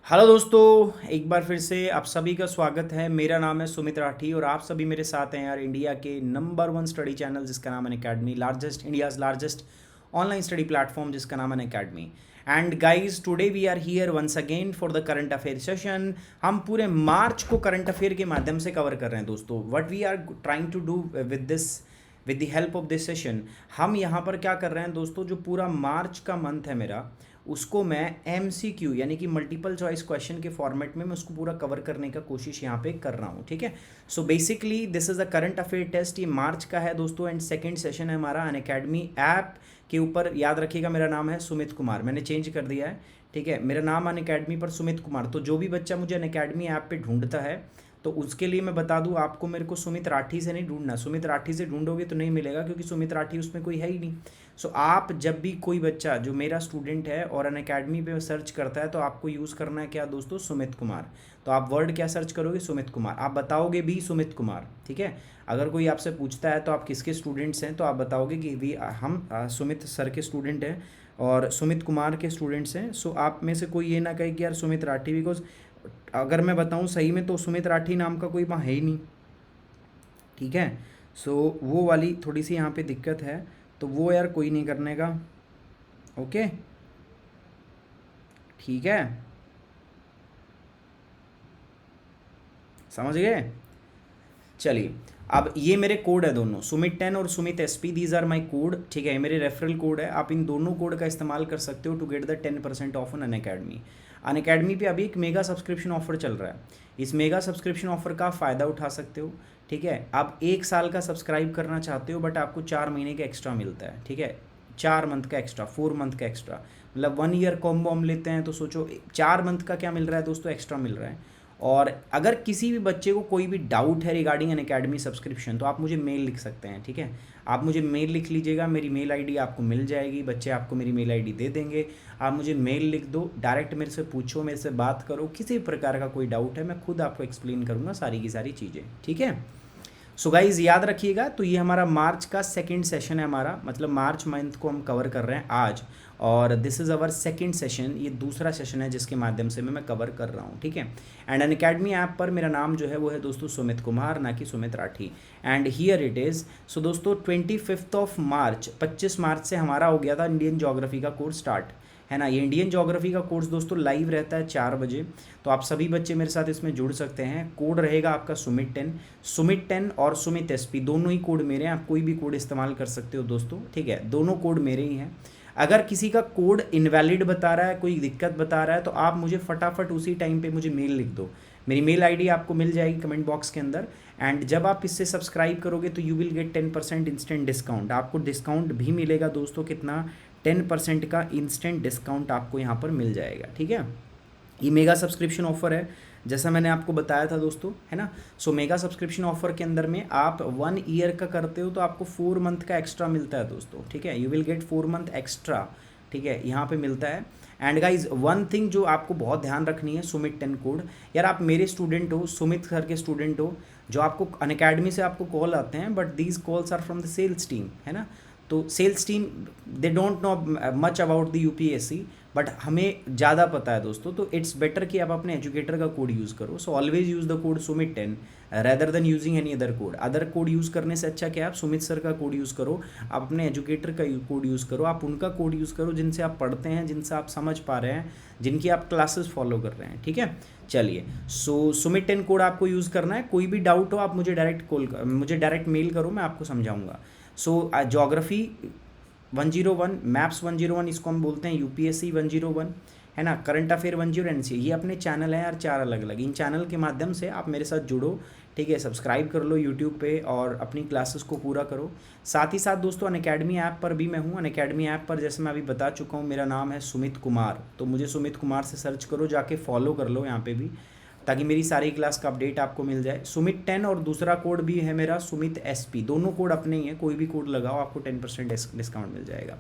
Hello दोस्तों, एक बार फिर से आप सभी का स्वागत है। मेरा नाम है सुमित राठी और आप सभी मेरे साथ हैं यार इंडिया के नंबर वन स्टडी चैनल जिसका नाम है academy, largest India's largest online study platform जिसका नाम है academy. And guys, today we are here once again for the current affair session. हम पूरे मार्च को करंट अफेयर के माध्यम से कवर कर रहे हैं दोस्तों। What we are trying to do with the help of this session, हम यहाँ पर क्या कर रहे हैं दोस्तों, जो पूरा मार्च का मंथ है मेरा, उसको मैं MCQ यानी कि मल्टीपल चॉइस क्वेश्चन के फॉर्मेट में मैं उसको पूरा कवर करने का कोशिश यहाँ पे कर रहा हूँ। ठीक है, so basically this is a current affair test. ये मार्च का है दोस्तों एंड सेकंड सेशन है हमारा अनअकैडमी ऐप के ऊपर। याद रखिएगा, मेरा नाम है सुमित कुमार, मैंने चेंज कर दिया है। ठीक है, मेरा नाम अनअकैडमी पर सुमित कुमार। तो जो भी बच्चा मुझे अनअकैडमी ऐप पे ढूंढता है तो उसके लिए मैं बता दूं आपको, मेरे को सुमित राठी से नहीं ढूंढना। सुमित राठी से ढूंढोगे तो नहीं मिलेगा क्योंकि सुमित राठी उसमें कोई है ही नहीं। सो आप जब भी कोई बच्चा जो मेरा स्टूडेंट है और अनअकैडमी पे सर्च करता है तो आपको यूज़ करना है क्या दोस्तों, सुमित कुमार। तो आप वर्ड क्या सर्च करोगे, सुमित कुमार। आप बताओगे भी सुमित कुमार। ठीक है, अगर कोई आपसे पूछता है तो आप किसके स्टूडेंट्स हैं तो आप बताओगे कि भी हम सुमित सर के स्टूडेंट हैं और सुमित कुमार के स्टूडेंट्स हैं। सो आप में से कोई ये ना कहे कि यार सुमित राठी, बिकॉज अगर मैं बताऊं सही में तो सुमित राठी नाम का कोई वहाँ है ही नहीं। ठीक है, सो वो वाली थोड़ी सी यहाँ पे दिक्कत है, तो वो यार कोई नहीं करने का। ओके, ठीक है, समझ गए। चलिए, अब ये मेरे कोड है दोनों, सुमित 10 और Sumit SP, these are my code. ठीक है, ये मेरे रेफरल कोड है। आप इन दोनों कोड का इस्तेमाल कर सकते हो to get the 10% off on Unacademy. Unacademy पे अभी एक मेगा सब्सक्रिप्शन ऑफर चल रहा है। इस मेगा सब्सक्रिप्शन ऑफर का फ़ायदा उठा सकते हो। ठीक है, आप 1 साल का सब्सक्राइब करना चाहते हो बट आपको 4 महीने का एक्स्ट्रा मिलता है। ठीक है, 4 मंथ का एक्स्ट्रा, 4 मंथ का एक्स्ट्रा, मतलब 1 ईयर कॉम्बो हम लेते हैं तो सोचो 4 मंथ का क्या मिल रहा है दोस्तों, एक्स्ट्रा मिल रहा है। और अगर किसी भी बच्चे को कोई भी डाउट है रिगार्डिंग एन अकेडमी सब्सक्रिप्शन तो आप मुझे मेल लिख सकते हैं। ठीक है, आप मुझे मेल लिख लीजिएगा, मेरी मेल आईडी आपको मिल जाएगी, बच्चे आपको मेरी मेल आईडी दे देंगे। आप मुझे मेल लिख दो, डायरेक्ट मेरे से पूछो, मेरे से बात करो, किसी भी प्रकार का कोई डाउट है मैं खुद आपको एक्सप्लेन करूँगा सारी की सारी चीज़ें। ठीक है, सो गाइज याद रखिएगा, तो ये हमारा मार्च का सेकंड सेशन है हमारा, मतलब मार्च मंथ को हम कवर कर रहे हैं आज, और this is our second session. ये दूसरा सेशन है जिसके माध्यम से मैं कवर कर रहा हूँ। ठीक है, एंड अनअकैडमी ऐप पर मेरा नाम जो है वो है दोस्तों सुमित कुमार, ना कि Sumit Rathi. And here it is. So दोस्तों 25 ऑफ मार्च, 25 मार्च से हमारा हो गया था इंडियन ज्योग्राफी का कोर्स स्टार्ट, है ना। ये इंडियन ज्योग्राफी का कोर्स दोस्तों लाइव रहता है 4 बजे, तो आप सभी बच्चे मेरे साथ इसमें जुड़ सकते हैं। कोड रहेगा आपका सुमित 10 और सुमित SP, दोनों ही कोड मेरे हैं। आप कोई भी कोड इस्तेमाल कर सकते हो दोस्तों। ठीक है, दोनों कोड मेरे ही हैं। अगर किसी का कोड इनवैलिड बता रहा है, कोई दिक्कत बता रहा है, तो आप मुझे फटाफट उसी टाइम पे मुझे मेल लिख दो। मेरी मेल आईडी आपको मिल जाएगी कमेंट बॉक्स के अंदर। एंड जब आप इससे सब्सक्राइब करोगे तो you will gate 10% instant discount. आपको डिस्काउंट भी मिलेगा दोस्तों, कितना, 10% का इंस्टेंट डिस्काउंट आपको यहाँ पर मिल जाएगा। ठीक है, ये मेगा सब्सक्रिप्शन ऑफर है जैसा मैंने आपको बताया था दोस्तों, है ना। सो मेगा सब्सक्रिप्शन ऑफर के अंदर में आप 1 ईयर का करते हो तो आपको 4 मंथ का एक्स्ट्रा मिलता है दोस्तों। ठीक है, you will get 4 month extra. ठीक है, यहाँ पे मिलता है। एंड गाइज वन थिंग जो आपको बहुत ध्यान रखनी है, सुमित 10 कोड। यार आप मेरे स्टूडेंट हो, सुमित सर के स्टूडेंट हो, जो आपको अनअकैडमी से आपको कॉल आते हैं, but these calls are from the sales team, है ना। तो sales team they don't know much about the UPSC, but हमें ज़्यादा पता है दोस्तों। तो इट्स बेटर कि आप अपने एजुकेटर का कोड यूज़ करो। सो always use the code Sumit 10 rather than using any other code. Other code use करने से अच्छा क्या, आप सुमित सर का कोड यूज़ करो, आप अपने एजुकेटर का कोड यूज़ करो, आप उनका कोड यूज़ करो जिनसे आप पढ़ते हैं, जिनसे आप समझ पा रहे हैं, जिनकी आप क्लासेस फॉलो कर रहे हैं। ठीक है, चलिए, सो सुमित 10 कोड आपको यूज़ करना है। कोई भी डाउट हो आप मुझे डायरेक्ट मेल करो, मैं आपको समझाऊंगा। सो ज्योग्राफी 101, मैप्स 101, इसको हम बोलते हैं UPSC 101, है ना। करंट अफेयर 101, NCA, ये अपने चैनल हैं यार 4 अलग अलग। इन चैनल के माध्यम से आप मेरे साथ जुड़ो। ठीक है, सब्सक्राइब कर लो यूट्यूब पे और अपनी क्लासेस को पूरा करो। साथ ही साथ दोस्तों अनअकैडमी ऐप पर भी मैं हूँ। अनअकैडमी ऐप पर जैसे मैं अभी बता चुका हूँ, मेरा नाम है सुमित कुमार, तो मुझे सुमित कुमार से सर्च करो, जाके फॉलो कर लो यहाँ पे भी, ताकि मेरी सारी क्लास का अपडेट आपको मिल जाए। सुमित 10 और दूसरा कोड भी है मेरा सुमित SP, दोनों कोड अपने ही हैं, कोई भी कोड लगाओ आपको 10% डिस्काउंट मिल जाएगा।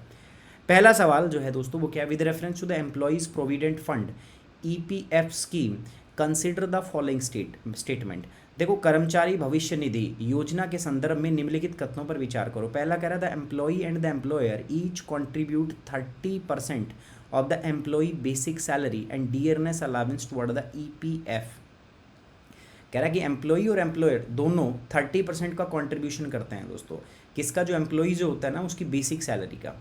पहला सवाल जो है दोस्तों वो क्या, with reference to the employees provident fund EPF scheme consider the following statement. देखो, कर्मचारी भविष्य निधि योजना के संदर्भ में निम्नलिखित कथनों पर विचार करो। पहला कह रहा था employee and the employer each contribute 30% of the employee basic salary and dearness allowance toward the EPF। कह रहा है कि एम्प्लॉई और एम्प्लॉयर दोनों 30% का कॉन्ट्रीब्यूशन करते हैं दोस्तों, किसका, जो एम्प्लॉई जो होता है ना उसकी बेसिक सैलरी का।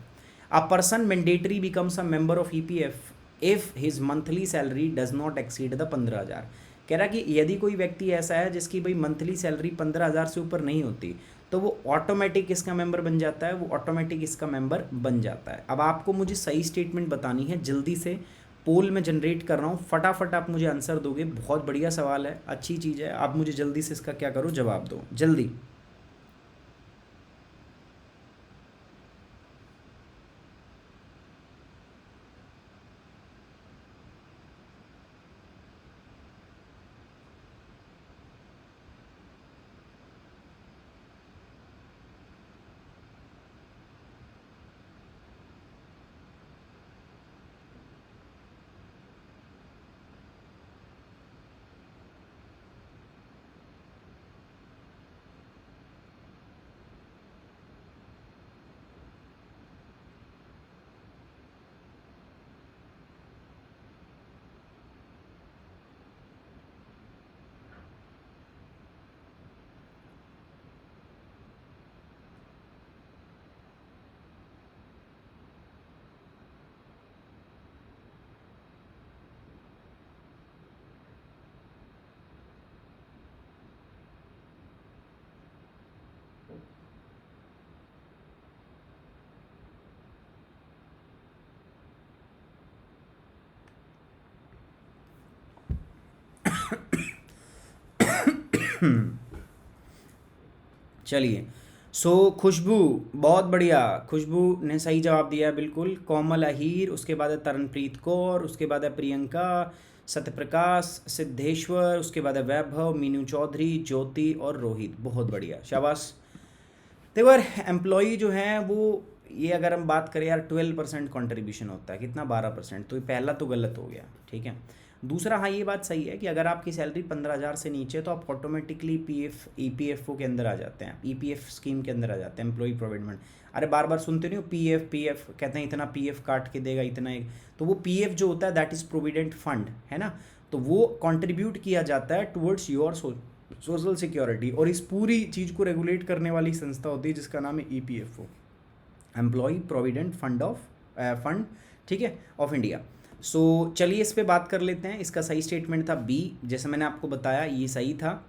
A person mandatory becomes a member of EPF if his monthly salary does not exceed the 15,000। कह रहा है कि यदि कोई व्यक्ति ऐसा है जिसकी भाई मंथली सैलरी 15,000 से ऊपर नहीं होती तो वो ऑटोमेटिक इसका मेंबर बन जाता है, वो ऑटोमेटिक इसका मेंबर बन जाता है। अब आपको मुझे सही स्टेटमेंट बतानी है, जल्दी से पोल में जनरेट कर रहा हूँ, फटाफट आप मुझे आंसर दोगे। बहुत बढ़िया सवाल है, अच्छी चीज़ है, आप मुझे जल्दी से इसका क्या करो, जवाब दो जल्दी। चलिए, खुशबू, बहुत बढ़िया, खुशबू ने सही जवाब दिया है बिल्कुल। कोमल अहीर, उसके बाद है तरनप्रीत कौर, उसके बाद है प्रियंका, सत्यप्रकाश, सिद्धेश्वर, उसके बाद है वैभव, मीनू चौधरी, ज्योति और रोहित। बहुत बढ़िया, शाबाश। देखो यार, एम्प्लॉई जो हैं वो, ये अगर हम बात करें यार 12% कॉन्ट्रीब्यूशन होता है, कितना, 12%, तो ये पहला तो गलत हो गया, ठीक है। दूसरा, हाँ ये बात सही है कि अगर आपकी सैलरी 15,000 से नीचे है तो आप ऑटोमेटिकली EPFO के अंदर आ जाते हैं, EPF स्कीम के अंदर आ जाते हैं, एम्प्लॉई प्रोविडेंट। अरे बार बार सुनते नहीं हो, PF कहते हैं इतना PF काट के देगा, इतना एक, तो वो PF जो होता है दैट इज़ प्रोविडेंट फंड, है ना, तो वो कॉन्ट्रीब्यूट किया जाता है टुवर्ड्स योर सोशल सिक्योरिटी, और इस पूरी चीज़ को रेगुलेट करने वाली संस्था होती है जिसका नाम है EPFO, एम्प्लॉय प्रोविडेंट फंड, ठीक है, ऑफ इंडिया। चलिए इस पे बात कर लेते हैं। इसका सही स्टेटमेंट था बी, जैसे मैंने आपको बताया, ये सही था,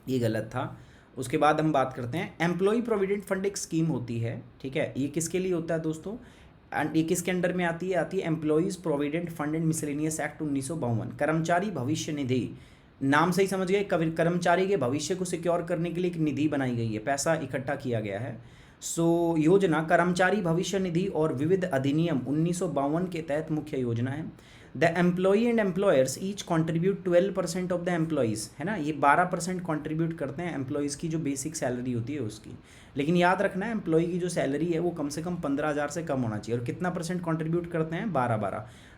ये गलत था। उसके बाद हम बात करते हैं, एम्प्लॉय प्रोविडेंट फंड एक स्कीम होती है, ठीक है, ये किसके लिए होता है दोस्तों, एंड ये किसके अंडर में आती है employees provident fund and miscellaneous act 1952, कर्मचारी भविष्य निधि। नाम से ही समझ गए, कर्मचारी के भविष्य को सिक्योर करने के लिए एक निधि बनाई गई है, पैसा इकट्ठा किया गया है। योजना कर्मचारी भविष्य निधि और विविध अधिनियम 1952 के तहत मुख्य योजना है। The employee and employers each contribute 12% of the employees, है ना, ये 12% कॉन्ट्रीब्यूट करते हैं एम्प्लॉयज़ की जो बेसिक सैलरी होती है उसकी। लेकिन याद रखना है, एम्प्लॉई की जो सैलरी है वो कम से कम 15,000 से कम होना चाहिए। और कितना परसेंट कॉन्ट्रीब्यूट करते हैं,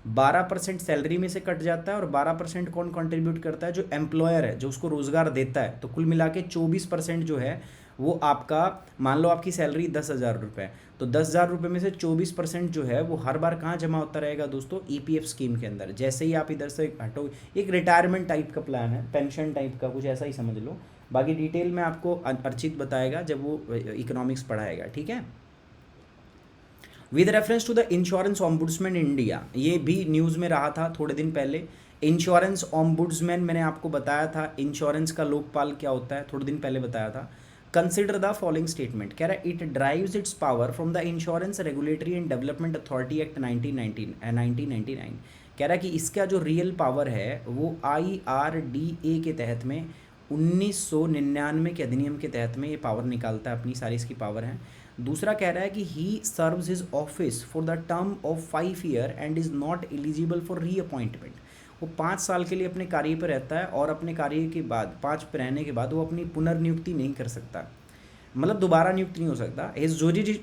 12% सैलरी में से कट जाता है, और 12% कौन कॉन्ट्रीब्यूट करता है, जो एम्प्लॉयर है, जो उसको रोज़गार देता है। तो कुल मिला के 24% जो है वो आपका, मान लो आपकी सैलरी 10,000 रुपये, तो 10,000 रुपये में से 24% जो है वो हर बार कहाँ जमा होता रहेगा दोस्तों, EPF स्कीम के अंदर। जैसे ही आप इधर से हटो, एक रिटायरमेंट टाइप का प्लान है, पेंशन टाइप का, कुछ ऐसा ही समझ लो। बाकी डिटेल में आपको अर्चित बताएगा जब वो इकोनॉमिक्स पढ़ाएगा, ठीक है। With reference to the insurance ombudsman India, ये भी न्यूज़ में रहा था थोड़े दिन पहले। इंश्योरेंस ऑम्बुड्समैन मैंने आपको बताया था, इंश्योरेंस का लोकपाल क्या होता है, थोड़े दिन पहले बताया था। कंसिडर द फॉलोइंग स्टेटमेंट, कह रहा है it drives it's power from the insurance regulatory and development authority act 1999। कह रहा है कि इसका जो रियल पावर है वो IRDA के तहत में 1999 के अधिनियम के तहत में ये पावर निकालता है, अपनी सारी इसकी पावर है। दूसरा कह रहा है कि he serves his office for the term of 5 year and is not eligible for reappointment. वो 5 साल के लिए अपने कार्य पर रहता है और अपने कार्य के बाद 5 पे रहने के बाद वो अपनी पुनर्नियुक्ति नहीं कर सकता। मतलब दोबारा नियुक्त नहीं हो सकता। His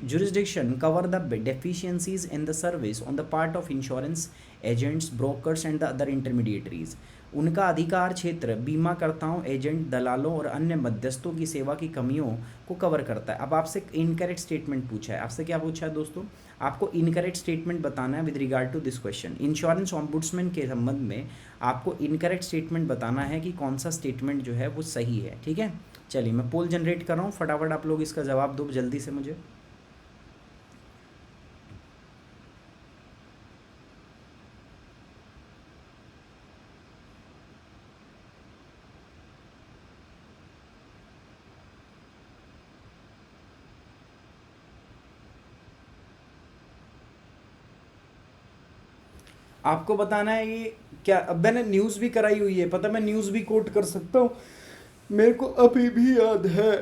jurisdiction cover the deficiencies in the service on the part of insurance agents, brokers and the other intermediaries. उनका अधिकार क्षेत्र बीमाकर्ताओं, एजेंट, दलालों और अन्य मध्यस्थों की सेवा की कमियों को कवर करता है। अब आपसे इनकरेक्ट स्टेटमेंट पूछा है, आपसे क्या पूछा है दोस्तों, आपको इनकरेक्ट स्टेटमेंट बताना है with regard to this question. Insurance ombudsman के संबंध में आपको इनकरेक्ट स्टेटमेंट बताना है कि कौन सा स्टेटमेंट जो है वो सही है, ठीक है। चलिए मैं पोल जनरेट कर रहा हूँ, फटाफट आप लोग इसका जवाब दो जल्दी से मुझे। आपको बताना है ये क्या। अब मैंने न्यूज़ भी कराई हुई है, पता, मैं न्यूज़ भी कोट कर सकता हूँ, मेरे को अभी भी याद है,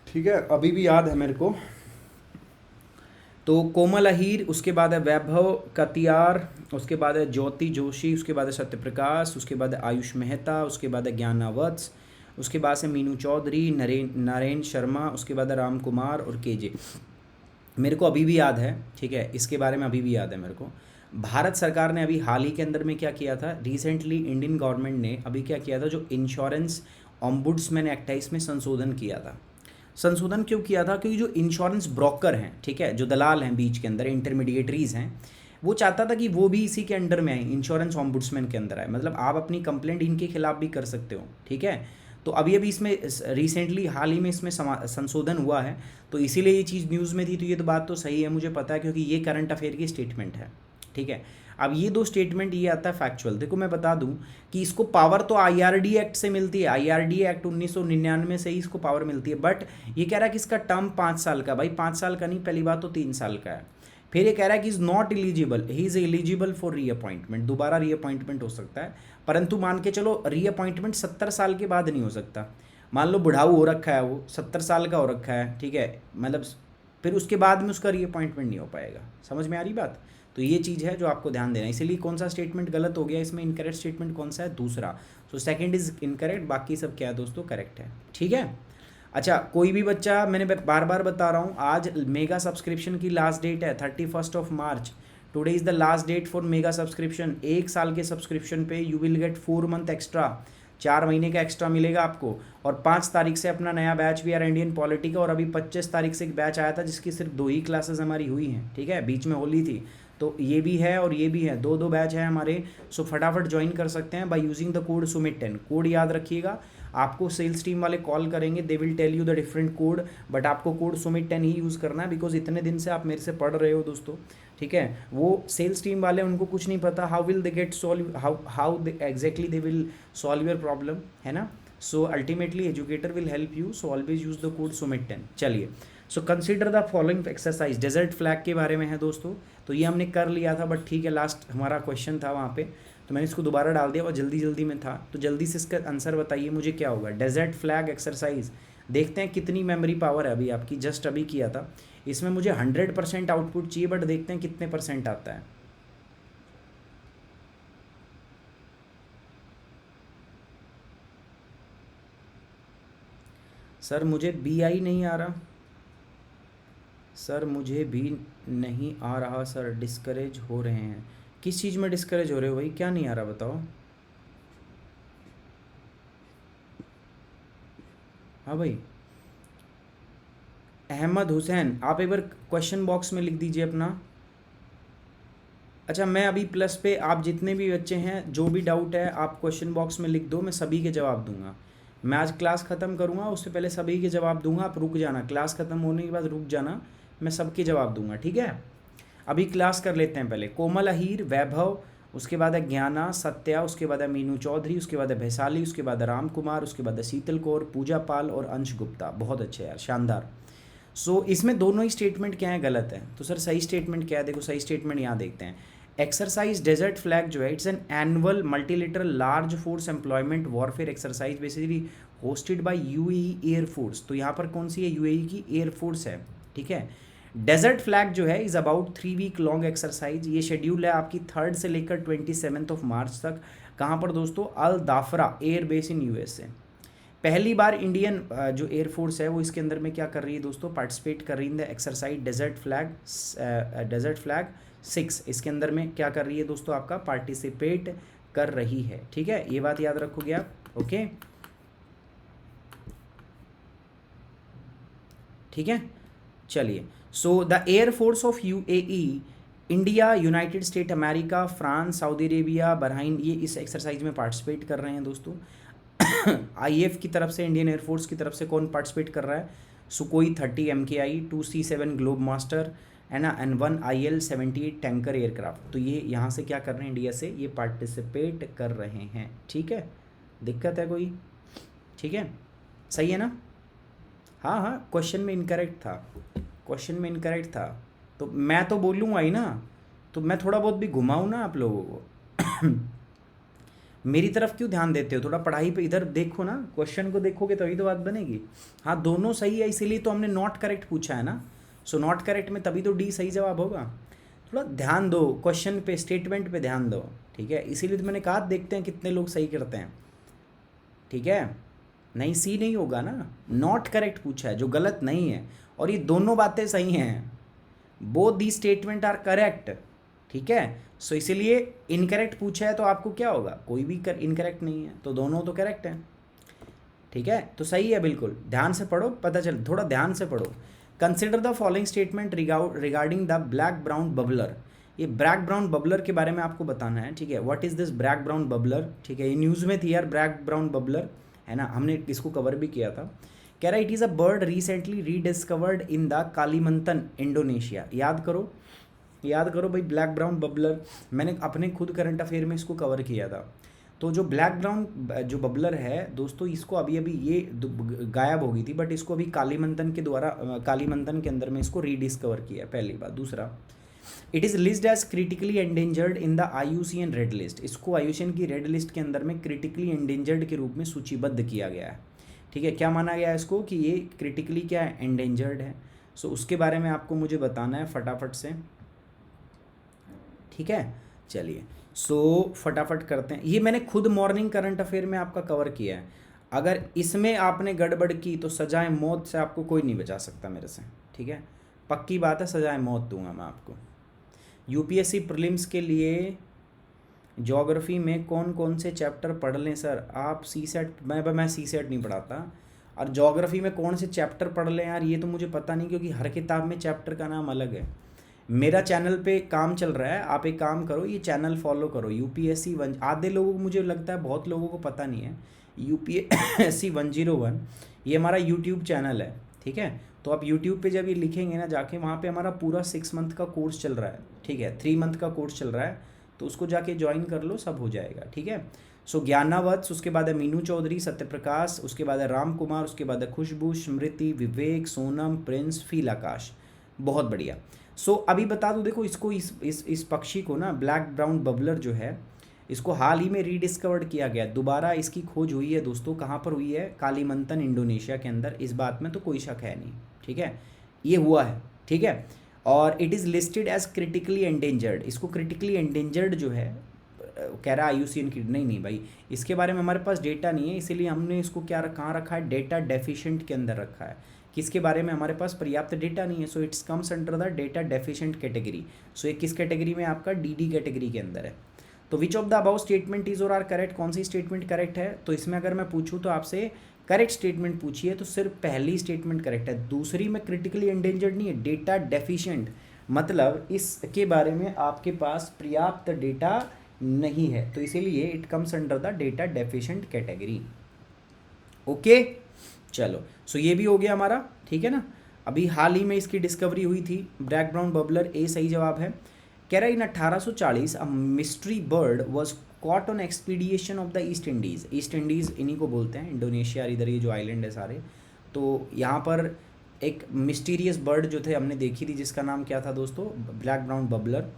ठीक है, अभी भी याद है मेरे को। तो कोमल अहीर, उसके बाद है वैभव कतियार, उसके बाद है ज्योति जोशी, उसके बाद है सत्यप्रकाश, उसके बाद है आयुष मेहता, उसके बाद है ज्ञाना वत्स, उसके बाद से मीनू चौधरी, नरेन शर्मा, उसके बाद है राम कुमार और केजे। मेरे को अभी भी याद है, ठीक है, इसके बारे में अभी भी याद है मेरे को। भारत सरकार ने अभी हाल ही के अंदर में क्या किया था, रिसेंटली इंडियन गवर्नमेंट ने अभी क्या किया था, जो इंश्योरेंस ऑम्बुड्समैन एक्ट है इसमें संशोधन किया था। संशोधन क्यों किया था, क्योंकि जो इंश्योरेंस ब्रोकर हैं, ठीक है, जो दलाल हैं बीच के अंदर, इंटरमीडिएटरीज हैं, वो चाहता था कि वो भी इसी के अंडर में आए, इंश्योरेंस ऑम्बुड्समैन के अंदर आए, मतलब आप अपनी कंप्लेंट इनके खिलाफ भी कर सकते हो, ठीक है। तो अभी अभी इसमें रिसेंटली हाल ही में इसमें संशोधन हुआ है, तो इसीलिए ये चीज़ न्यूज़ में थी। तो ये तो बात तो सही है, मुझे पता है, क्योंकि ये करंट अफेयर की स्टेटमेंट है, ठीक है। अब ये दो स्टेटमेंट, ये आता है फैक्चुअल। देखो मैं बता दूं कि इसको पावर तो आईआरडी एक्ट से मिलती है, आईआरडी एक्ट 1999 से ही इसको पावर मिलती है, बट ये कह रहा है कि इसका टर्म 5 साल का। भाई 5 साल का नहीं, पहली बात तो 3 साल का है। फिर ये कह रहा है कि is not eligible, he is eligible for reappointment, दोबारा रीअपॉइंटमेंट हो सकता है, परंतु मान के चलो रीअपॉइंटमेंट 70 साल के बाद नहीं हो सकता। मान लो बुढ़ाऊ हो रखा है, वो 70 साल का हो रखा है, ठीक है, मतलब फिर उसके बाद में उसका रीअपॉइंटमेंट नहीं हो पाएगा। समझ में आ रही बात। तो ये चीज़ है जो आपको ध्यान देना है। इसीलिए कौन सा स्टेटमेंट गलत हो गया इसमें, इनकरेक्ट स्टेटमेंट कौन सा है, दूसरा। सो सेकंड इज इनकरेक्ट, बाकी सब क्या है दोस्तों, करेक्ट है, ठीक है। अच्छा, कोई भी बच्चा, मैंने बार बार बता रहा हूँ, आज मेगा सब्सक्रिप्शन की लास्ट डेट है 31 March. Today is the last date for mega subscription. 1 साल के सब्सक्रिप्शन पे you will get 4 month extra, 4 महीने का एक्स्ट्रा मिलेगा आपको। और 5 तारीख से अपना नया बैच भी आ रहा है इंडियन पॉलिटी का, और अभी 25 तारीख से एक बैच आया था जिसकी सिर्फ 2 ही क्लासेस हमारी हुई हैं, ठीक है, बीच में होली थी, तो ये भी है और ये भी है, 2 बैच है हमारे। सो फटाफट ज्वाइन कर सकते हैं बाय यूजिंग द कोड सुमित10। कोड याद रखिएगा, आपको सेल्स टीम वाले कॉल करेंगे, they will tell you the different code, but आपको कोड सुमित10 ही यूज़ करना है, बिकॉज इतने दिन से आप मेरे से पढ़ रहे हो दोस्तों, ठीक है। वो सेल्स टीम वाले, उनको कुछ नहीं पता how will they get solve, how they exactly they will solve your problem, है ना। So ultimately educator will help you, so always use the code सुमित10। चलिए, so consider the following exercise. Desert flag के बारे में है दोस्तों, तो ये हमने कर लिया था, बट ठीक है, लास्ट हमारा क्वेश्चन था वहाँ पे, तो मैंने इसको दोबारा डाल दिया और जल्दी में था, तो जल्दी से इसका आंसर बताइए मुझे क्या होगा। डेजर्ट फ्लैग एक्सरसाइज, देखते हैं कितनी मेमोरी पावर है अभी आपकी, जस्ट अभी किया था। इसमें मुझे 100% आउटपुट चाहिए, बट देखते हैं कितने % आता है। सर मुझे BI नहीं आ रहा, सर मुझे भी नहीं आ रहा सर, डिस्करेज हो रहे हैं। किस चीज़ में डिस्करेज हो रहे हो भाई, क्या नहीं आ रहा बताओ। हाँ भाई, अहमद हुसैन, आप एक बार क्वेश्चन बॉक्स में लिख दीजिए अपना। अच्छा, मैं अभी प्लस पे, आप जितने भी बच्चे हैं, जो भी डाउट है आप क्वेश्चन बॉक्स में लिख दो, मैं सभी के जवाब दूंगा। मैं आज क्लास ख़त्म करूँगा, उससे पहले सभी के जवाब दूंगा, आप रुक जाना, क्लास ख़त्म होने के बाद रुक जाना, मैं सबके जवाब दूंगा, ठीक है। अभी क्लास कर लेते हैं पहले। कोमल अहीर, वैभव, उसके बाद है ज्ञाना, सत्या, उसके बाद है मीनू चौधरी, उसके बाद है भैसाली, उसके बाद है राम कुमार, उसके बाद है शीतल कौर, पूजा पाल और अंश गुप्ता। बहुत अच्छे यार, शानदार। सो इसमें दोनों ही स्टेटमेंट क्या है, गलत है। तो सर सही स्टेटमेंट क्या है, देखो सही स्टेटमेंट यहाँ देखते हैं। एक्सरसाइज डेजर्ट फ्लैग जो है, it's an annual multilateral large force employment warfare exercise, basically hosted by UAE air force. तो यहाँ पर कौन सी है, यूएई की एयर फोर्स है, ठीक है। डेजर्ट फ्लैग जो है is about 3 week long exercise. ये शेड्यूल है आपकी 3 से लेकर 27 मार्च तक। कहाँ पर दोस्तों, अल दाफरा एयर बेस इन USA। पहली बार इंडियन जो एयरफोर्स है वो इसके अंदर में क्या कर रही है दोस्तों, पार्टिसिपेट कर रही है in the exercise desert flag 6, इसके अंदर में क्या कर रही है दोस्तों, आपका पार्टिसिपेट कर रही है। ठीक है, ये बात याद रखोगे आप। ओके, ठीक है, चलिए। So the air force of UAE, India, United state America, France, Saudi Arabia, Bahrain, ये इस एक्सरसाइज में पार्टिसिपेट कर रहे हैं दोस्तों। आईएफ की तरफ से, इंडियन एयरफोर्स की तरफ से कौन पार्टिसिपेट कर रहा है, सुकोई 30 MKI, 2C7 ग्लोब मास्टर है ना, एंड 1 IL-78 टैंकर एयरक्राफ्ट। तो ये यहाँ से क्या कर रहे हैं, इंडिया से ये पार्टिसिपेट कर रहे हैं। ठीक है, दिक्कत है कोई? ठीक है, सही है ना? हाँ हाँ, क्वेश्चन में इनकरेक्ट था, तो मैं तो बोलूँगा ही ना, तो मैं थोड़ा बहुत भी घुमाऊँ ना आप लोगों को। मेरी तरफ क्यों ध्यान देते हो, थोड़ा पढ़ाई पे इधर देखो ना, क्वेश्चन को देखोगे तभी तो बात बनेगी। हाँ, दोनों सही है, इसीलिए तो हमने नॉट करेक्ट पूछा है ना। सो नॉट करेक्ट में तभी तो डी सही जवाब होगा। थोड़ा ध्यान दो क्वेश्चन पे, स्टेटमेंट पे ध्यान दो। ठीक है, इसीलिए तो मैंने कहा, देखते हैं कितने लोग सही करते हैं। ठीक है, नहीं सी नहीं होगा ना, नॉट करेक्ट पूछा है, जो गलत नहीं है, और ये दोनों बातें सही हैं, both the statement are correct. ठीक है, सो इसीलिए इनकरेक्ट पूछा है तो आपको क्या होगा, कोई भी इनकरेक्ट नहीं है, तो दोनों तो करेक्ट हैं। ठीक है, तो सही है बिल्कुल, ध्यान से पढ़ो, पता चल, थोड़ा ध्यान से पढ़ो। Consider the following statement regarding the black brown bubbler. ये ब्लैक ब्राउन बबलर के बारे में आपको बताना है। ठीक है, what is this black brown bubbler. ठीक है, ये न्यूज़ में थी यार, ब्लैक ब्राउन बबलर, है ना, हमने इसको कवर भी किया था। कह रहा है it is a bird recently rediscovered in the Kalimantan, Indonesia. याद करो भाई, ब्लैक ब्राउन बबलर, मैंने अपने खुद करंट अफेयर में इसको कवर किया था। तो जो ब्लैक ब्राउन जो बबलर है दोस्तों, इसको अभी ये गायब हो गई थी, बट इसको अभी कालीमंतन के अंदर में इसको रीडिस्कवर किया है, पहली बात। दूसरा, it is listed as critically endangered in the IUCN red list. इसको IUCN की रेड लिस्ट के अंदर में क्रिटिकली एंडेंजर्ड के रूप में सूचीबद्ध किया गया है। ठीक है, क्या माना गया है इसको कि ये क्रिटिकली क्या है, एंडेंजर्ड है। सो उसके बारे में आपको मुझे बताना है फटाफट से। ठीक है, चलिए, सो फटाफट करते हैं। ये मैंने खुद मॉर्निंग करंट अफेयर में आपका कवर किया है। अगर इसमें आपने गड़बड़ की तो सजाए मौत से आपको कोई नहीं बचा सकता मेरे से। ठीक है, पक्की बात है, सजाए मौत दूंगा मैं आपको। UPSC प्रीलिम्स के लिए ज्योग्राफी में कौन कौन से चैप्टर पढ़ लें सर आप? CSET मैं CSET नहीं पढ़ाता, और ज्योग्राफी में कौन से चैप्टर पढ़ लें यार, ये तो मुझे पता नहीं, क्योंकि हर किताब में चैप्टर का नाम अलग है। मेरा चैनल पे काम चल रहा है, आप एक काम करो, ये चैनल फॉलो करो, UPSC 1। आधे लोगों को, मुझे लगता है बहुत लोगों को पता नहीं है, UPSC 101 ये हमारा यूट्यूब चैनल है। ठीक है, तो आप यूट्यूब पे जब ये लिखेंगे ना जाके, वहाँ पे हमारा पूरा 6 मंथ का कोर्स चल रहा है। ठीक है, 3 मंथ का कोर्स चल रहा है, तो उसको जाके ज्वाइन कर लो, सब हो जाएगा। ठीक है, सो ज्ञानावत्स, उसके बाद है मीनू चौधरी, सत्यप्रकाश, उसके बाद है राम कुमार, उसके बाद है खुशबू, स्मृति, विवेक, सोनम, प्रिंस, फील आकाश। बहुत बढ़िया। सो अभी बता दूं, देखो इसको, इस पक्षी को ना, ब्लैक ब्राउन बबलर जो है, इसको हाल ही में रीडिस्कवर्ड किया गया, दोबारा इसकी खोज हुई है दोस्तों। कहाँ पर हुई है? कालीमंतन, इंडोनेशिया के अंदर। इस बात में तो कोई शक है नहीं। ठीक है, ये हुआ है। ठीक है, और it is listed as critically endangered. इसको क्रिटिकली एंडेंजर्ड जो है, कह रहा है IUCN की, नहीं भाई, इसके बारे में हमारे पास डेटा नहीं है, इसीलिए हमने इसको कहाँ रखा है, डेटा डेफिशिएंट के अंदर रखा है। किसके बारे में हमारे पास पर्याप्त डेटा नहीं है, so it's comes under the data deficient category. So ये किस कैटेगरी में? आपका DD कैटेगरी के अंदर है। तो विच of the above statement is or are correct? कौन सी स्टेटमेंट करेक्ट है? तो इसमें अगर मैं पूछूं तो आपसे करेक्ट स्टेटमेंट पूछिए, तो सिर्फ पहली स्टेटमेंट करेक्ट है, दूसरी में क्रिटिकली एंडेंजर्ड नहीं है, डेटा डेफिशिएंट, मतलब इसके बारे में आपके पास पर्याप्त डेटा नहीं है, तो इसीलिए it comes under the data deficient category. Okay, चलो, सो ये भी हो गया हमारा। ठीक है ना, अभी हाल ही में इसकी डिस्कवरी हुई थी, ब्लैक ब्राउन बबलर, ए सही जवाब है। कह रहा है in 1840 a mystery bird was caught on expedition of the East Indies. East Indies इन्हीं को बोलते हैं, इंडोनेशिया, इधर ये जो आइलैंड है सारे। तो यहाँ पर एक मिस्टीरियस बर्ड जो थे हमने देखी थी, जिसका नाम क्या था दोस्तों? Black brown bubbler.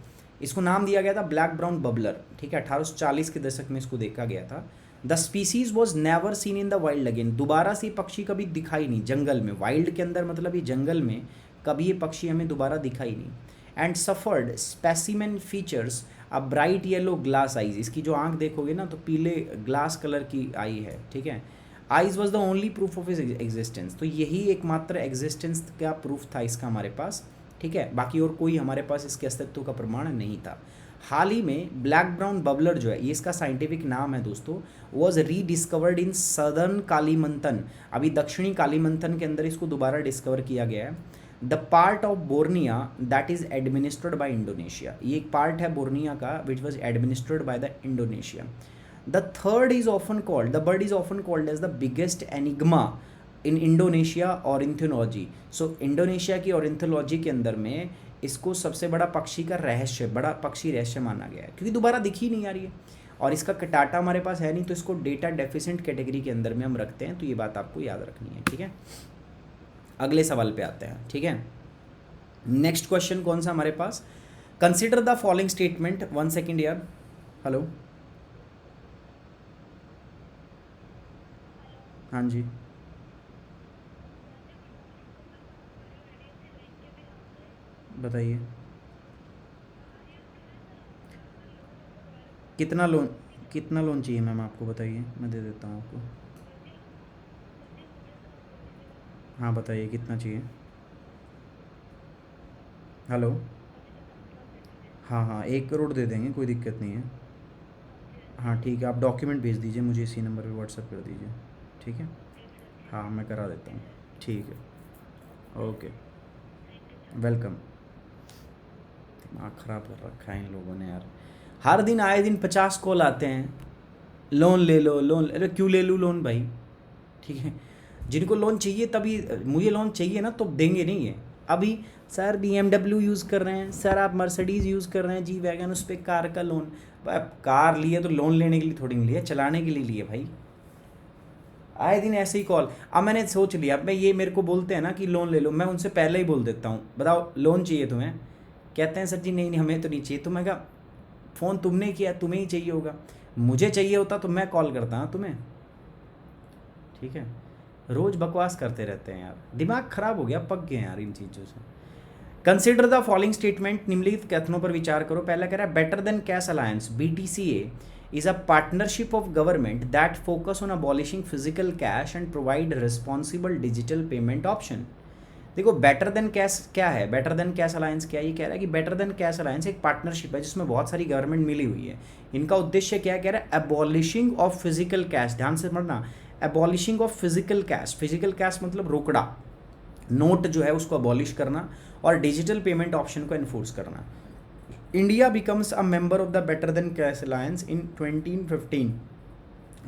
इसको नाम दिया गया था ब्लैक ब्राउन बबलर। ठीक है, 1840 के दशक में इसको देखा गया था। The species was never seen in the wild again. दोबारा से पक्षी कभी दिखाई नहीं जंगल में, वाइल्ड के अंदर मतलब ये जंगल में कभी ये पक्षी हमें दोबारा दिखाई नहीं। And suffered specimen features a bright yellow glass eyes. इसकी जो आंख देखोगे ना तो पीले ग्लास कलर की आई है। ठीक है, eyes was the only proof of his existence, तो यही एकमात्र एग्जिस्टेंस का प्रूफ था इसका हमारे पास, ठीक है, बाकी और कोई हमारे पास इसके अस्तित्व का प्रमाण नहीं था। हाल ही में ब्लैक ब्राउन बबलर जो है, ये इसका साइंटिफिक नाम है दोस्तों, वॉज रीडिस्कवर्ड इन सदर्न कालीमंथन, अभी दक्षिणी कालीमंथन के अंदर इसको दोबारा डिस्कवर किया गया है। The part of Borneo that is administered by Indonesia, ये एक पार्ट है बोर्निया का which was administered by the Indonesia. The third is often called, the bird is often called as the biggest enigma in Indonesia ornithology. So Indonesia की ornithology के अंदर में इसको सबसे बड़ा पक्षी का रहस्य, बड़ा पक्षी रहस्य माना गया है, क्योंकि दोबारा दिखी नहीं आ रही है और इसका डाटा हमारे पास है नहीं, तो इसको डेटा डेफिशिएंट कैटेगरी के अंदर में हम रखते हैं, तो ये बात आपको याद रखनी है, ठीक है। अगले सवाल पे आते हैं, ठीक है। नेक्स्ट क्वेश्चन कौन सा हमारे पास, consider the following statement, 1 second यार, हेलो, हाँ जी, बताइए कितना लोन, कितना लोन चाहिए मैम आपको, बताइए मैं दे देता हूँ आपको। हाँ बताइए कितना चाहिए, हेलो, हाँ हाँ 1 करोड़ दे देंगे, कोई दिक्कत नहीं है। हाँ ठीक है, आप डॉक्यूमेंट भेज दीजिए मुझे, इसी नंबर पे व्हाट्सएप कर दीजिए, ठीक है। हाँ मैं करा देता हूँ, ठीक है, ओके, वेलकम। दिमाग ख़राब कर रखा है इन लोगों ने यार, हर दिन आए दिन 50 कॉल आते हैं, लोन ले लो, लोन, अरे क्यों ले लूँ लोन भाई, ठीक है। जिनको लोन चाहिए तभी, मुझे लोन चाहिए ना तो देंगे नहीं है। अभी सर BMW यूज़ कर रहे हैं, सर आप मर्सिडीज़ यूज़ कर रहे हैं, जी वैगन, उस पर कार का लोन, कार लिए तो लोन लेने के लिए थोड़ी नहीं लिया, चलाने के लिए लिए भाई। आए दिन ऐसे ही कॉल, अब मैंने सोच लिया, अब मैं ये मेरे को बोलते हैं ना कि लोन ले लो, मैं उनसे पहले ही बोल देता हूँ, बताओ लोन चाहिए तुम्हें, कहते हैं सर जी नहीं नहीं हमें तो नहीं चाहिए, तो मैं कहा फ़ोन तुमने किया, तुम्हें ही चाहिए होगा, मुझे चाहिए होता तो मैं कॉल करता ना तुम्हें, ठीक है। रोज़ बकवास करते रहते हैं यार, दिमाग ख़राब हो गया, पक गए यार इन चीज़ों से। कंसिडर द फॉलोइंग स्टेटमेंट, निम्नलिखित कथनों पर विचार करो। पहला कह रहा है better than cash alliance BTCA is a partnership of government that focus on abolishing physical cash and provide responsible digital payment option। देखो बेटर देन कैश क्या है, बेटर देन कैश अलायंस क्या है, ये कह रहा है कि बेटर देन कैश अलायंस एक पार्टनरशिप है जिसमें बहुत सारी गवर्नमेंट मिली हुई है। इनका उद्देश्य क्या है, कह रहा है एबॉलिशिंग ऑफ फिजिकल कैश, ध्यान से समझना, abolishing of physical cash, physical cash मतलब रोकड़ा, नोट जो है उसको अबॉलिश करना और डिजिटल पेमेंट ऑप्शन को एनफोर्स करना। India becomes a member of the better than cash alliance इन 2015।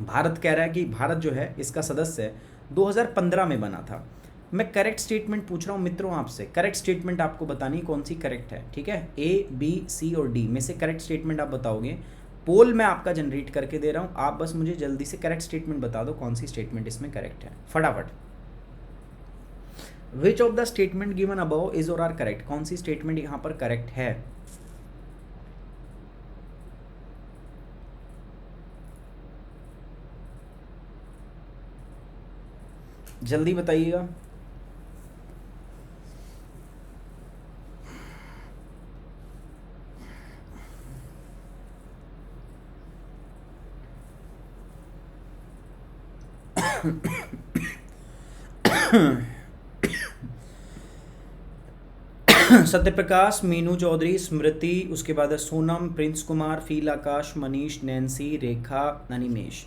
भारत कह रहा है कि भारत जो है इसका सदस्य 2015 में बना था। मैं करेक्ट स्टेटमेंट पूछ रहा हूँ मित्रों आपसे, करेक्ट स्टेटमेंट आपको बतानी कौन सी करेक्ट है, ठीक है। A, B, C और D में से करेक्ट स्टेटमेंट आप बताओगे। पोल मैं आपका जनरेट करके दे रहा हूँ, आप बस मुझे जल्दी से करेक्ट स्टेटमेंट बता दो कौन सी स्टेटमेंट इसमें करेक्ट है, फटाफट। विच of the statement given above is or are correct, कौन सी स्टेटमेंट यहाँ पर करेक्ट है। जल्दी बताइएगा। सत्यप्रकाश, मीनू चौधरी, स्मृति, उसके बाद सोनम, प्रिंस कुमार, फील, आकाश, मनीष, नैन्सी, रेखा, अनिमेश,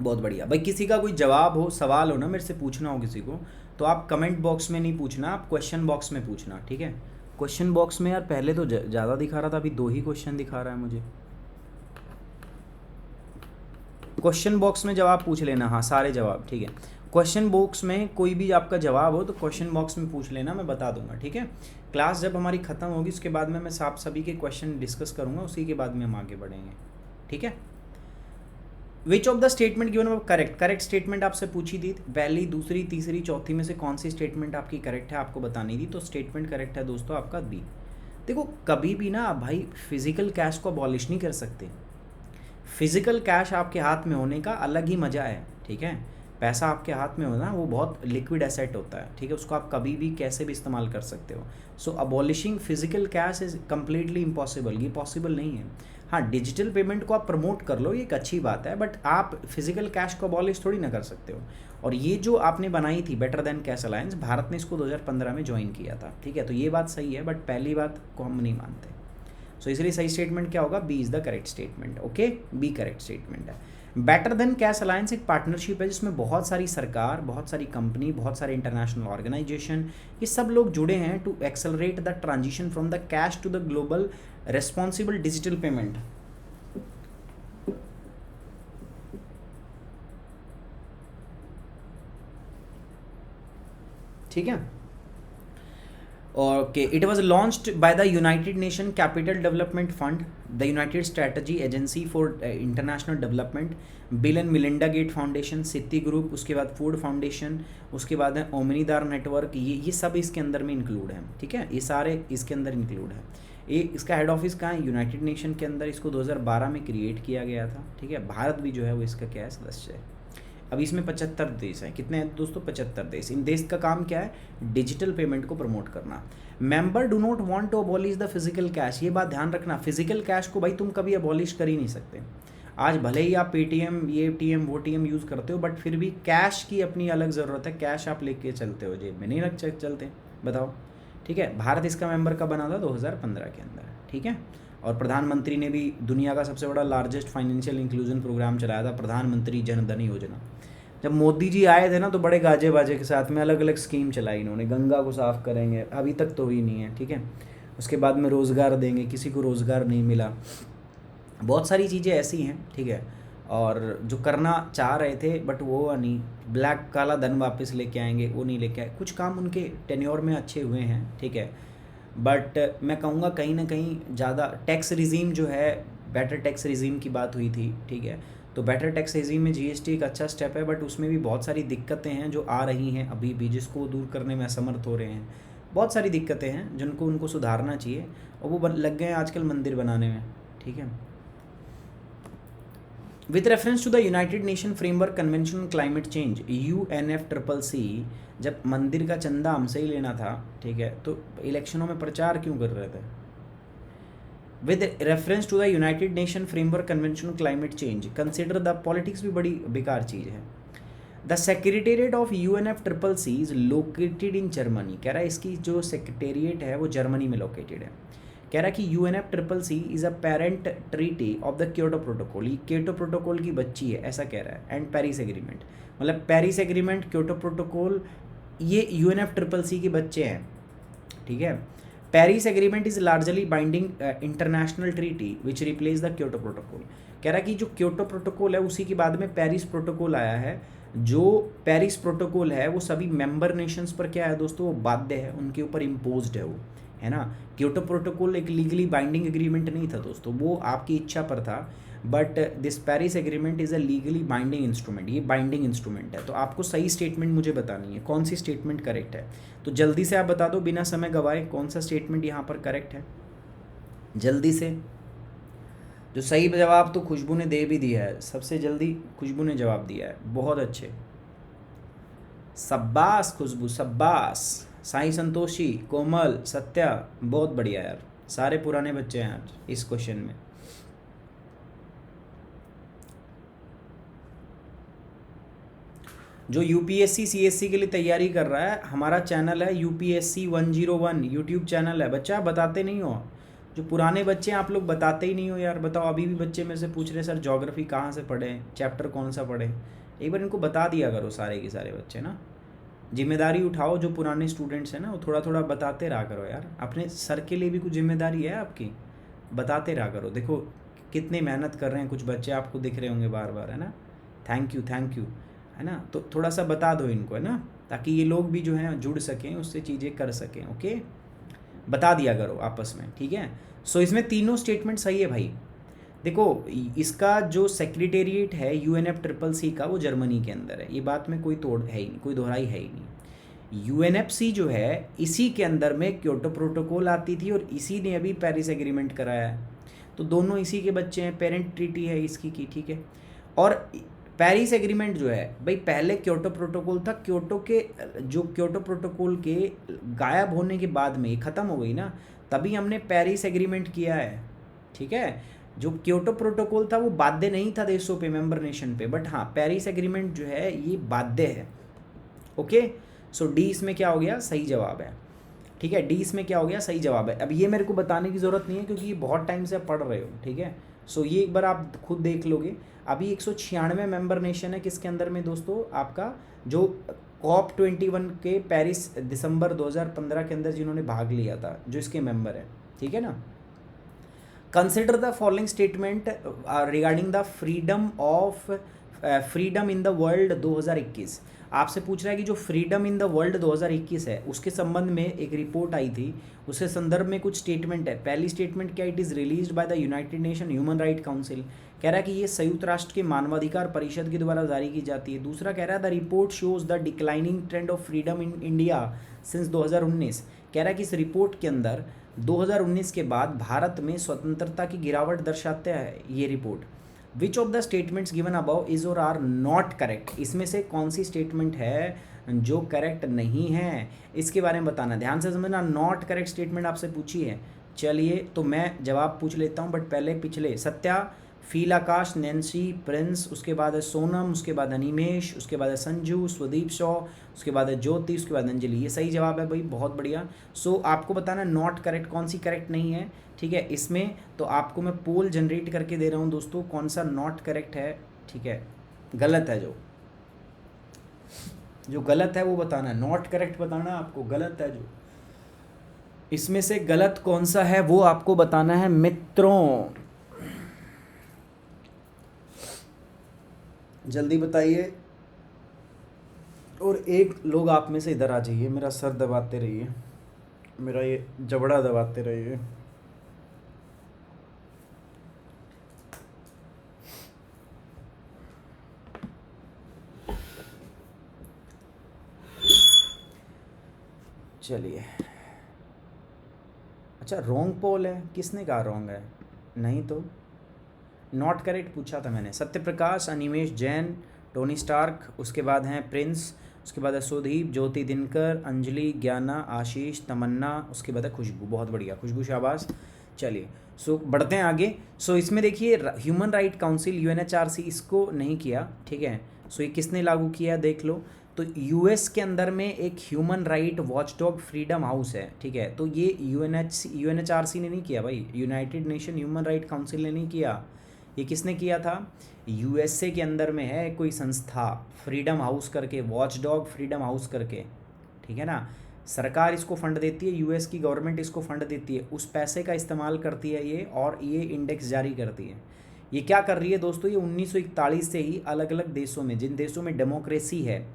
बहुत बढ़िया भाई। किसी का कोई जवाब हो, सवाल हो ना, मेरे से पूछना हो किसी को, तो आप कमेंट बॉक्स में नहीं पूछना, आप क्वेश्चन बॉक्स में पूछना, ठीक है। क्वेश्चन बॉक्स में यार पहले तो ज़्यादा दिखा रहा था, अभी 2 ही क्वेश्चन दिखा रहा है मुझे। क्वेश्चन बॉक्स में जवाब पूछ लेना, हाँ सारे जवाब, ठीक है। क्वेश्चन बॉक्स में कोई भी आपका जवाब हो तो क्वेश्चन बॉक्स में पूछ लेना, मैं बता दूंगा, ठीक है। क्लास जब हमारी ख़त्म होगी उसके बाद में मैं आप सभी के क्वेश्चन डिस्कस करूंगा, उसी के बाद में हम आगे बढ़ेंगे, ठीक है। Which of the statement given correct, correct statement आपसे पूछी थी, पहली, दूसरी, तीसरी, चौथी में से कौन सी स्टेटमेंट आपकी करेक्ट है आपको बतानी थी, तो स्टेटमेंट करेक्ट है दोस्तों आपका बी। देखो कभी भी ना भाई फिजिकल कैश को अबॉलिश नहीं कर सकते, फिजिकल कैश आपके हाथ में होने का अलग ही मज़ा है, ठीक है। पैसा आपके हाथ में हो ना, वो बहुत लिक्विड एसेट होता है, ठीक है, उसको आप कभी भी कैसे भी इस्तेमाल कर सकते हो। So abolishing physical cash is completely impossible, ये पॉसिबल नहीं है। हाँ, डिजिटल पेमेंट को आप प्रमोट कर लो, ये एक अच्छी बात है, बट आप फिजिकल कैश को अबॉलिश थोड़ी ना कर सकते हो। और ये जो आपने बनाई थी better than cash alliance, Bharat ने इसको 2015 में ज्वाइन किया था, ठीक है, तो ये बात सही है, बट पहली बात को हम नहीं मानते। सो इसलिए सही स्टेटमेंट क्या होगा, B is the correct statement. Okay, B correct statement है। बेटर देन कैश अलायंस एक पार्टनरशिप है जिसमें बहुत सारी सरकार, बहुत सारी कंपनी, बहुत सारे इंटरनेशनल ऑर्गेनाइजेशन, ये सब लोग जुड़े हैं to accelerate the transition from the cash to the global responsible digital payment. ठीक है, okay, it was launched by the United nation capital development fund, the united strategy agency for international development, Bill and Melinda Gate foundation, Citi group, उसके बाद food foundation, उसके बाद है ओमनीदार network, ये सब इसके अंदर में इंक्लूड है। ठीक है, ये सारे इसके अंदर इंक्लूड है। ये इसका हेड ऑफिस कहाँ है, यूनाइटेड नेशन के अंदर, इसको 2012 में क्रिएट किया गया था। ठीक है, भारत भी जो है वो इसका क्या है, सदस्य है। अब इसमें 75 देश हैं, कितने हैं दोस्तों, 75 देश। इन देश का काम क्या है, डिजिटल पेमेंट को प्रमोट करना। Member do not want to abolish the physical cash, ये बात ध्यान रखना, फिजिकल कैश को भाई तुम कभी अबॉलिश कर ही नहीं सकते। आज भले ही आप पेटीएम, ये टीएम, वो टीएम यूज़ करते हो, बट फिर भी कैश की अपनी अलग ज़रूरत है। कैश आप लेके चलते हो, जेब में नहीं रख चलते, बताओ। ठीक है, भारत इसका मेंबर कब बना था, 2015 के अंदर। ठीक है, और प्रधानमंत्री ने भी दुनिया का सबसे बड़ा लार्जेस्ट फाइनेंशियल इंक्लूजन प्रोग्राम चलाया था, प्रधानमंत्री जन धन योजना। जब मोदी जी आए थे ना, तो बड़े गाजे बाजे के साथ में अलग अलग स्कीम चलाई इन्होंने, गंगा को साफ़ करेंगे, अभी तक तो हुई नहीं है। ठीक है, उसके बाद में रोज़गार देंगे, किसी को रोज़गार नहीं मिला, बहुत सारी चीज़ें ऐसी हैं। ठीक है, और जो करना चाह रहे थे बट वो नहीं, ब्लैक काला धन वापस लेके आएंगे, वो नहीं लेके आए। कुछ काम उनके टेन्योर में अच्छे हुए हैं, ठीक है, बट मैं कहूँगा कहीं ना कहीं ज़्यादा टैक्स रिजीम जो है, बेटर टैक्स रिजीम की बात हुई थी। ठीक है, तो बेटर टैक्स रिजीम में जीएसटी एक अच्छा स्टेप है, बट उसमें भी बहुत सारी दिक्कतें हैं जो आ रही हैं अभी भी, जिसको दूर करने में असमर्थ हो रहे हैं। बहुत सारी दिक्कतें हैं जिनको उनको सुधारना चाहिए, और वो लग गए हैं आजकल मंदिर बनाने में। ठीक है, with reference to the United nation framework convention on climate change, UNFCCC, जब मंदिर का चंदा हमसे ही लेना था, ठीक है, तो इलेक्शनों में प्रचार क्यों कर रहे थे। With reference to the United nation framework convention on climate change, consider the, politics भी बड़ी बेकार चीज़ है। The secretariat of UNFCCC is located in Germany, कह रहा है इसकी जो सेक्रेटेरिएट है वो जर्मनी में लोकेटेड है। कह रहा है कि UNFCCC is a parent treaty of the Kyoto protocol, ये क्योटो प्रोटोकॉल की बच्ची है, ऐसा कह रहा है। एंड पेरिस एग्रीमेंट, मतलब पेरिस एग्रीमेंट, क्योटो प्रोटोकॉल, ये UNFCCC के बच्चे हैं। ठीक है, Paris agreement is largely binding international treaty which replace the Kyoto protocol. कह रहा है कि जो क्योटो प्रोटोकॉल है उसी के बाद में पेरिस प्रोटोकॉल आया है। जो पेरिस प्रोटोकॉल है वो सभी मेंबर नेशंस पर क्या है दोस्तों, वो बाध्य है, उनके ऊपर इम्पोज्ड है वो, है ना। क्योटो प्रोटोकॉल एक लीगली बाइंडिंग एग्रीमेंट नहीं था दोस्तों, वो आपकी इच्छा पर था, but this Paris agreement is a legally binding instrument, ये बाइंडिंग इंस्ट्रूमेंट है। तो आपको सही स्टेटमेंट मुझे बतानी है, कौन सी स्टेटमेंट करेक्ट है, तो जल्दी से आप बता दो बिना समय गवाए, कौन सा स्टेटमेंट यहाँ पर करेक्ट है, जल्दी से। जो सही जवाब तो खुशबू ने दे भी दिया है, सबसे जल्दी खुशबू ने जवाब दिया है, बहुत अच्छे, शब्बास खुशबू, शब्बास। साई संतोषी, कोमल, सत्या, बहुत बढ़िया यार, सारे पुराने बच्चे हैं आज इस क्वेश्चन में। जो UPSC CSC के लिए तैयारी कर रहा है, हमारा चैनल है UPSC 101 यूट्यूब चैनल है। बच्चा बताते नहीं हो, जो पुराने बच्चे हैं आप लोग बताते ही नहीं हो यार। बताओ, अभी भी बच्चे में से पूछ रहे सर ज्योग्राफी कहाँ से पढ़े, चैप्टर कौन सा पढ़े, एक बार इनको बता दिया करो सारे के सारे बच्चे ना। जिम्मेदारी उठाओ, जो पुराने स्टूडेंट्स हैं ना, वो थोड़ा थोड़ा बताते रहा करो यार, अपने सर के लिए भी कुछ जिम्मेदारी है आपकी, बताते रहा करो। देखो कितनी मेहनत कर रहे हैं कुछ बच्चे, आपको दिख रहे होंगे बार बार, है ना। थैंक यू, है ना। तो थोड़ा सा बता दो इनको, है ना, ताकि ये लोग भी जो हैं जुड़ सकें, उससे चीज़ें कर सकें। ओके, बता दिया करो आपस में, ठीक है। सो इसमें तीनों स्टेटमेंट सही है भाई। देखो, इसका जो सेक्रेटेरिएट है UNFCCC का, वो जर्मनी के अंदर है, ये बात में कोई तोड़ है ही नहीं, कोई दोहराई है ही नहीं। UNFC जो है, इसी के अंदर में क्योटो प्रोटोकॉल आती थी, और इसी ने अभी पेरिस एग्रीमेंट कराया है, तो दोनों इसी के बच्चे हैं, पेरेंट ट्रीटी है इसकी की। ठीक है, और पेरिस एग्रीमेंट जो है भाई, पहले क्योटो प्रोटोकॉल था, क्योटो प्रोटोकॉल के गायब होने के बाद में ये ख़त्म हो गई ना, तभी हमने पेरिस एग्रीमेंट किया है, ठीक है। जो क्योटो प्रोटोकॉल था वो बाध्य नहीं था देशों पे, मेंबर नेशन पे, बट हाँ पेरिस एग्रीमेंट जो है ये बाध्य है। ओके, सो डी इसमें क्या हो गया, सही जवाब है, ठीक है। डी इसमें क्या हो गया, सही जवाब है। अब ये मेरे को बताने की ज़रूरत नहीं है क्योंकि ये बहुत टाइम से आप पढ़ रहे हो, ठीक है। सो ये एक बार आप खुद देख लोगे। अभी 196 मेंबर नेशन है किसके अंदर में दोस्तों, आपका जो COP21 के पेरिस दिसंबर 2015 के अंदर जिन्होंने भाग लिया था, जो इसके मेंबर है, ठीक है ना। Consider the following statement regarding the freedom in the world 2021। आपसे पूछ रहा है कि जो फ्रीडम इन द वर्ल्ड 2021 है उसके संबंध में एक रिपोर्ट आई थी, उसके संदर्भ में कुछ स्टेटमेंट है। पहली स्टेटमेंट क्या, it is released by the United nation human right council, कह रहा है कि ये संयुक्त राष्ट्र के मानवाधिकार परिषद के द्वारा जारी की जाती है। दूसरा कह रहा है the report shows the declining trend of freedom in India since 2019, कह रहा है कि इस रिपोर्ट के अंदर 2019 के बाद भारत में स्वतंत्रता की गिरावट दर्शाते हैं ये report. Which of the statements given above is or are not correct, इसमें से कौन सी स्टेटमेंट है जो करेक्ट नहीं है, इसके बारे में बताना। ध्यान से समझना, नॉट करेक्ट स्टेटमेंट आपसे पूछी है। चलिए तो मैं जवाब पूछ लेता हूँ, बट पहले पिछले सत्या, फील आकाश, नैन्सी, प्रिंस, उसके बाद है सोनम, उसके बाद है निमेश, उसके बाद है संजू, स्वदीप शॉ, उसके बाद है ज्योति, उसके बाद अंजलि। ये सही जवाब है भाई, बहुत बढ़िया। सो आपको बताना नॉट करेक्ट कौन सी करेक्ट नहीं है, ठीक है। इसमें तो आपको मैं पोल जनरेट करके दे रहा हूँ दोस्तों, कौन सा नॉट करेक्ट है, ठीक है। गलत है जो गलत है वो बताना, नॉट करेक्ट बताना आपको, गलत है जो, इसमें से गलत कौन सा है वो आपको बताना है मित्रों, जल्दी बताइए। और एक लोग आप में से इधर आ जाइए, मेरा सर दबाते रहिए, मेरा ये जबड़ा दबाते रहिए। चलिए, अच्छा रॉन्ग पोल है, किसने कहा रॉन्ग है, नहीं तो नॉट करेक्ट पूछा था मैंने। सत्यप्रकाश, अनिमेश जैन, टोनी स्टार्क, उसके बाद हैं प्रिंस, उसके बाद है सुदीप, ज्योति दिनकर, अंजलि, ज्ञाना, आशीष, तमन्ना, उसके बाद है खुशबू। बहुत बढ़िया खुशबू, शाबाश। चलिए सो बढ़ते हैं आगे। सो इसमें देखिए ह्यूमन राइट काउंसिल UNHRC इसको नहीं किया, ठीक है। सो ये किसने लागू किया देख लो, तो US के अंदर में एक human right watchdog freedom house है, ठीक है। तो ये UNHRC ने नहीं किया भाई, United nation human right council ने नहीं किया, ये किसने किया था, USA के अंदर में है कोई संस्था फ्रीडम हाउस करके, वॉचडॉग फ्रीडम हाउस करके, ठीक है ना। सरकार इसको फंड देती है, US की गवर्नमेंट इसको फंड देती है, उस पैसे का इस्तेमाल करती है ये, और ये इंडेक्स जारी करती है। ये क्या कर रही है दोस्तों, ये 1941 से ही अलग अलग देशों में, जिन देशों में डेमोक्रेसी है,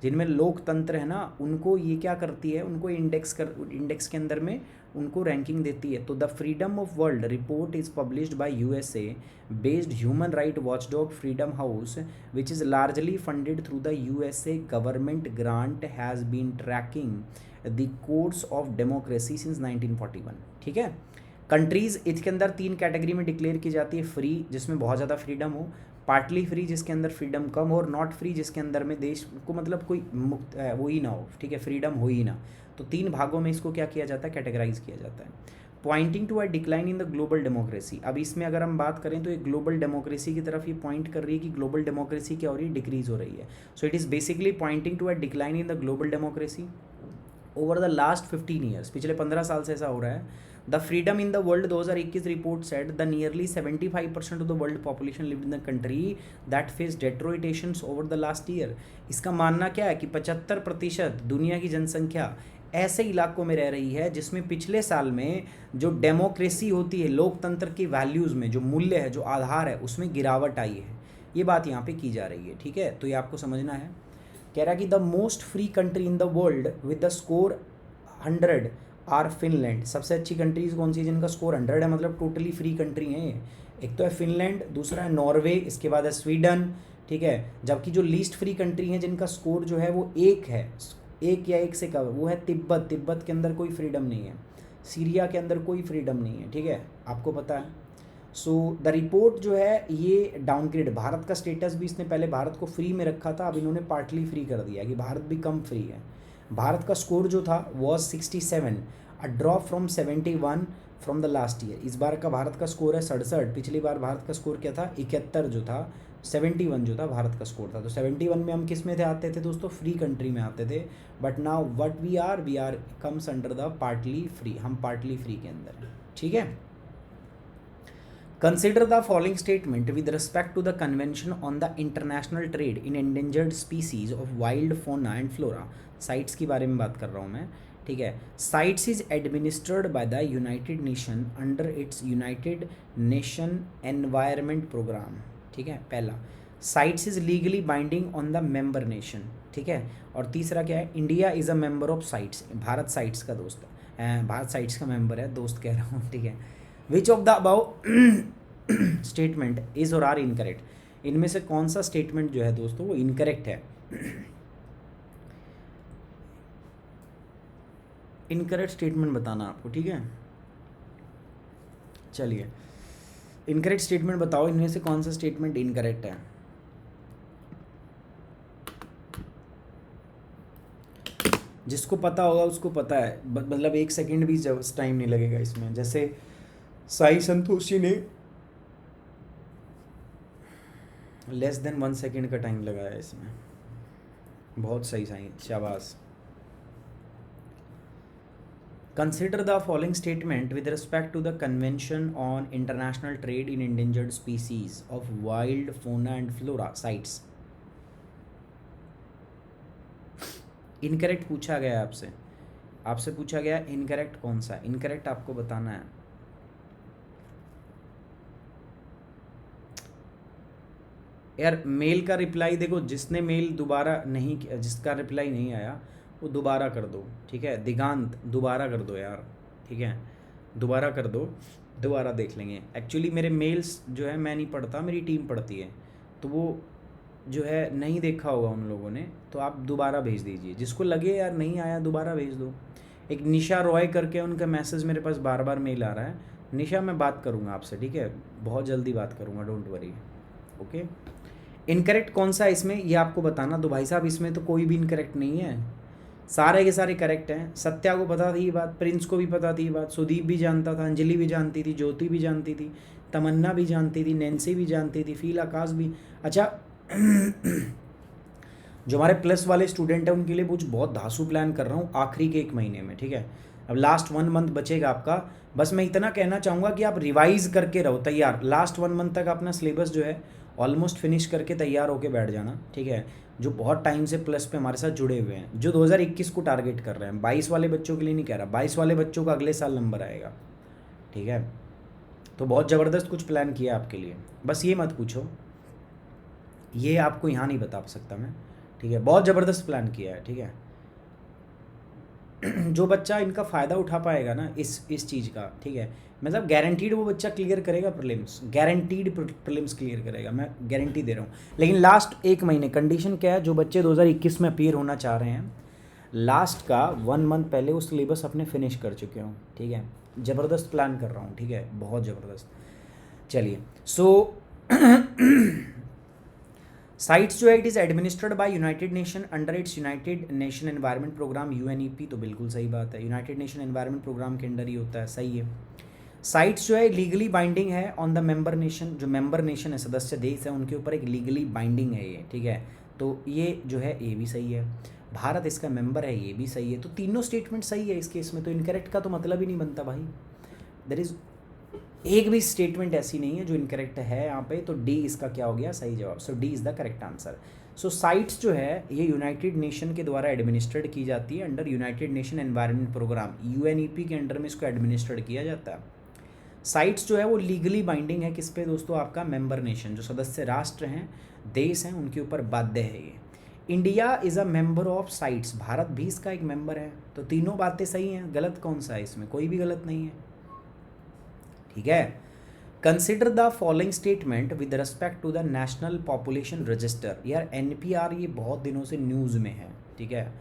जिनमें लोकतंत्र है ना, उनको ये क्या करती है, उनको इंडेक्स के अंदर में उनको रैंकिंग देती है। तो the freedom of world report is published by USA based human right watchdog freedom house which is largely funded through the USA government grant has been tracking the course of democracy since 1941, ठीक है। Countries इसके अंदर 3 category में declare की जाती है, free जिसमें बहुत ज़्यादा फ्रीडम हो, पार्टली फ्री जिसके अंदर फ्रीडम कम हो, और नॉट फ्री जिसके अंदर में देश को मतलब कोई मुक्त वो ही ना हो, ठीक है, फ्रीडम हो ही ना। तो 3 भागों में इसको क्या किया जाता है, कैटेगराइज किया जाता है। Pointing to a decline in the global democracy, अब इसमें अगर हम बात करें तो ये ग्लोबल डेमोक्रेसी की तरफ ये पॉइंट कर रही है कि ग्लोबल डेमोक्रेसी क्या हो रही है, डिक्रीज हो रही है। So it is basically pointing to a decline in the global democracy over the last 15 years, पिछले 15 साल से ऐसा हो रहा है। The freedom in the world 2021 report said the nearly 75% of the world population live in the country that face deteriorations over the last year. इसका मानना क्या है कि 75% दुनिया की जनसंख्या ऐसे इलाकों में रह रही है जिसमें पिछले साल में जो डेमोक्रेसी होती है, लोकतंत्र की वैल्यूज़ में जो मूल्य है, जो आधार है, उसमें गिरावट आई है। ये बात यहाँ पे की जा रही है, ठीक है। तो ये आपको समझना है। कह रहा कि the most free country in the world with the score 100 are Finland. सबसे अच्छी कंट्रीज़ कौन सी है जिनका स्कोर 100 है, मतलब टोटली फ्री कंट्री है। एक तो है फिनलैंड, दूसरा है नॉर्वे, इसके बाद है स्वीडन, ठीक है। जबकि जो लीस्ट फ्री कंट्री है जिनका स्कोर जो है वो 1 है, 1 या 1 से कम, वो है तिब्बत। तिब्बत के अंदर कोई फ्रीडम नहीं है, सीरिया के अंदर कोई फ्रीडम नहीं है, ठीक है, आपको पता है। सो द रिपोर्ट जो है ये डाउनग्रेड, भारत का स्टेटस भी इसने पहले भारत को फ्री में रखा था, अब इन्होंने पार्टली फ्री कर दिया कि भारत भी कम फ्री है। भारत का स्कोर जो था was 67, a drop from 71 from the last year. इस बार का भारत का स्कोर है 67, पिछली बार भारत का स्कोर क्या था 71 जो था, 71 जो था भारत का स्कोर था। तो 71 में हम किस में थे आते थे दोस्तों, फ्री कंट्री में आते थे। But now what we are comes under the partly free, हम पार्टली फ्री के अंदर हैं, ठीक है। Consider the following statement with respect to the convention on the international trade in endangered species of wild fauna and flora. CITES के बारे में बात कर रहा हूँ मैं, ठीक है। CITES is administered by the United nation under its United nation environment programme, ठीक है। पहला, CITES is legally binding on the member nation, ठीक है। और तीसरा क्या है, India is a member of CITES, Bharat CITES का दोस्त है, भारत साइट्स का मेंबर है, दोस्त कह रहा हूँ, ठीक है। Which of the above statement is or are incorrect, इनमें से कौन सा स्टेटमेंट जो है दोस्तों वो इनकरेक्ट है। इनकरेक्ट स्टेटमेंट बताना आपको, ठीक है। चलिए इनकरेक्ट स्टेटमेंट बताओ, इनमें से कौन सा स्टेटमेंट इनकरेक्ट है। जिसको पता होगा उसको पता है, मतलब 1 सेकंड भी टाइम नहीं लगेगा इसमें। जैसे साई संतोषी ने लेस देन 1 सेकंड का टाइम लगाया इसमें, बहुत सही साई, शाबाश। Consider the following statement with respect to the convention on international trade in endangered species of wild fauna and flora CITES. Incorrect पूछा गया आपसे, आपसे पूछा गया इनकरेक्ट कौन सा, इनकरेक्ट आपको बताना है। यार मेल का रिप्लाई देखो, जिसने मेल दोबारा नहीं किया, जिसका रिप्लाई नहीं आया वो दोबारा कर दो, ठीक है। दिगांत दोबारा कर दो यार, ठीक है, दोबारा कर दो, दोबारा देख लेंगे। एक्चुअली मेरे मेल्स जो है मैं नहीं पढ़ता, मेरी टीम पढ़ती है, तो वो जो है नहीं देखा होगा उन लोगों ने, तो आप दोबारा भेज दीजिए। जिसको लगे यार नहीं आया दोबारा भेज दो। एक निशा रॉय करके उनका मैसेज मेरे पास बार बार मेल आ रहा है। निशा मैं बात करूँगा आपसे, ठीक है, बहुत जल्दी बात करूँगा, डोंट वरी, ओके। इनकरेक्ट कौन सा है इसमें ये आपको बताना। तो भाई साहब इसमें तो कोई भी इनकरेक्ट नहीं है, सारे के सारे करेक्ट हैं। सत्या को पता थी ये बात, प्रिंस को भी पता थी ये बात, सुदीप भी जानता था, अंजलि भी जानती थी, ज्योति भी जानती थी, तमन्ना भी जानती थी, नैन्सी भी जानती थी, फील आकाश भी। अच्छा जो हमारे प्लस वाले स्टूडेंट हैं उनके लिए कुछ बहुत धांसू प्लान कर रहा हूँ आखिरी के 1 महीने में, ठीक है। अब लास्ट 1 मंथ बचेगा आपका, बस मैं इतना कहना चाहूँगा कि आप रिवाइज करके रहो तैयार। लास्ट 1 मंथ तक अपना सिलेबस जो है ऑलमोस्ट फिनिश करके तैयार होके बैठ जाना, ठीक है। जो बहुत टाइम से प्लस पे हमारे साथ जुड़े हुए हैं, जो 2021 को टारगेट कर रहे हैं, 22 वाले बच्चों के लिए नहीं कह रहा, 22 वाले बच्चों का अगले साल नंबर आएगा, ठीक है। तो बहुत ज़बरदस्त कुछ प्लान किया आपके लिए, बस ये मत पूछो, ये आपको यहाँ नहीं बता सकता मैं, ठीक है। बहुत ज़बरदस्त प्लान किया है, ठीक है। जो बच्चा इनका फ़ायदा उठा पाएगा ना इस चीज़ का, ठीक है, मतलब गारंटीड वो बच्चा क्लियर करेगा प्रीलिम्स, गारंटीड प्रीलिम्स क्लियर करेगा, मैं गारंटी दे रहा हूँ। लेकिन लास्ट 1 महीने कंडीशन क्या है, जो बच्चे 2021 में अपीयर होना चाह रहे हैं, लास्ट का 1 मंथ पहले वो सिलेबस अपने फिनिश कर चुके हों, ठीक है। ज़बरदस्त प्लान कर रहा हूँ, ठीक है, बहुत ज़बरदस्त। चलिए सो साइट्स जो है it is administered by united nation under its United nation environment programme UNEP। तो बिल्कुल सही बात है, यूनाइटेड नेशन एनवायरनमेंट प्रोग्राम के अंडर ही होता है, सही है। साइट्स जो है लीगली बाइंडिंग है ऑन द मेंबर नेशन, जो मेंबर नेशन है, सदस्य देश है, उनके ऊपर एक लीगली बाइंडिंग है ये, ठीक है। तो ये जो है ये भी सही है, भारत इसका मेंबर है, ये भी सही है। तो तीनों स्टेटमेंट सही है इस केस में, तो इनकरेक्ट का तो मतलब ही नहीं बनता भाई। देयर इज एक भी स्टेटमेंट ऐसी नहीं है जो इनकरेक्ट है यहाँ पे, तो डी इसका क्या हो गया, सही जवाब। So D is the correct answer. So CITES जो है ये यूनाइटेड नेशन के द्वारा एडमिनिस्ट्रेड की जाती है under united nation environment programme, UNEP के अंडर में इसको एडमिनिस्ट्रेड किया जाता है। साइट्स जो है वो लीगली बाइंडिंग है किस पे दोस्तों, आपका मेंबर नेशन, जो सदस्य राष्ट्र हैं, देश हैं, उनके ऊपर बाध्य है ये। India is a member of CITES, Bharat भी इसका एक मेंबर है। तो तीनों बातें सही हैं, गलत कौन सा है इसमें, कोई भी गलत नहीं है, ठीक है। Consider the following statement with respect to the national population register. यार NPR ये बहुत दिनों से न्यूज़ में है, ठीक है,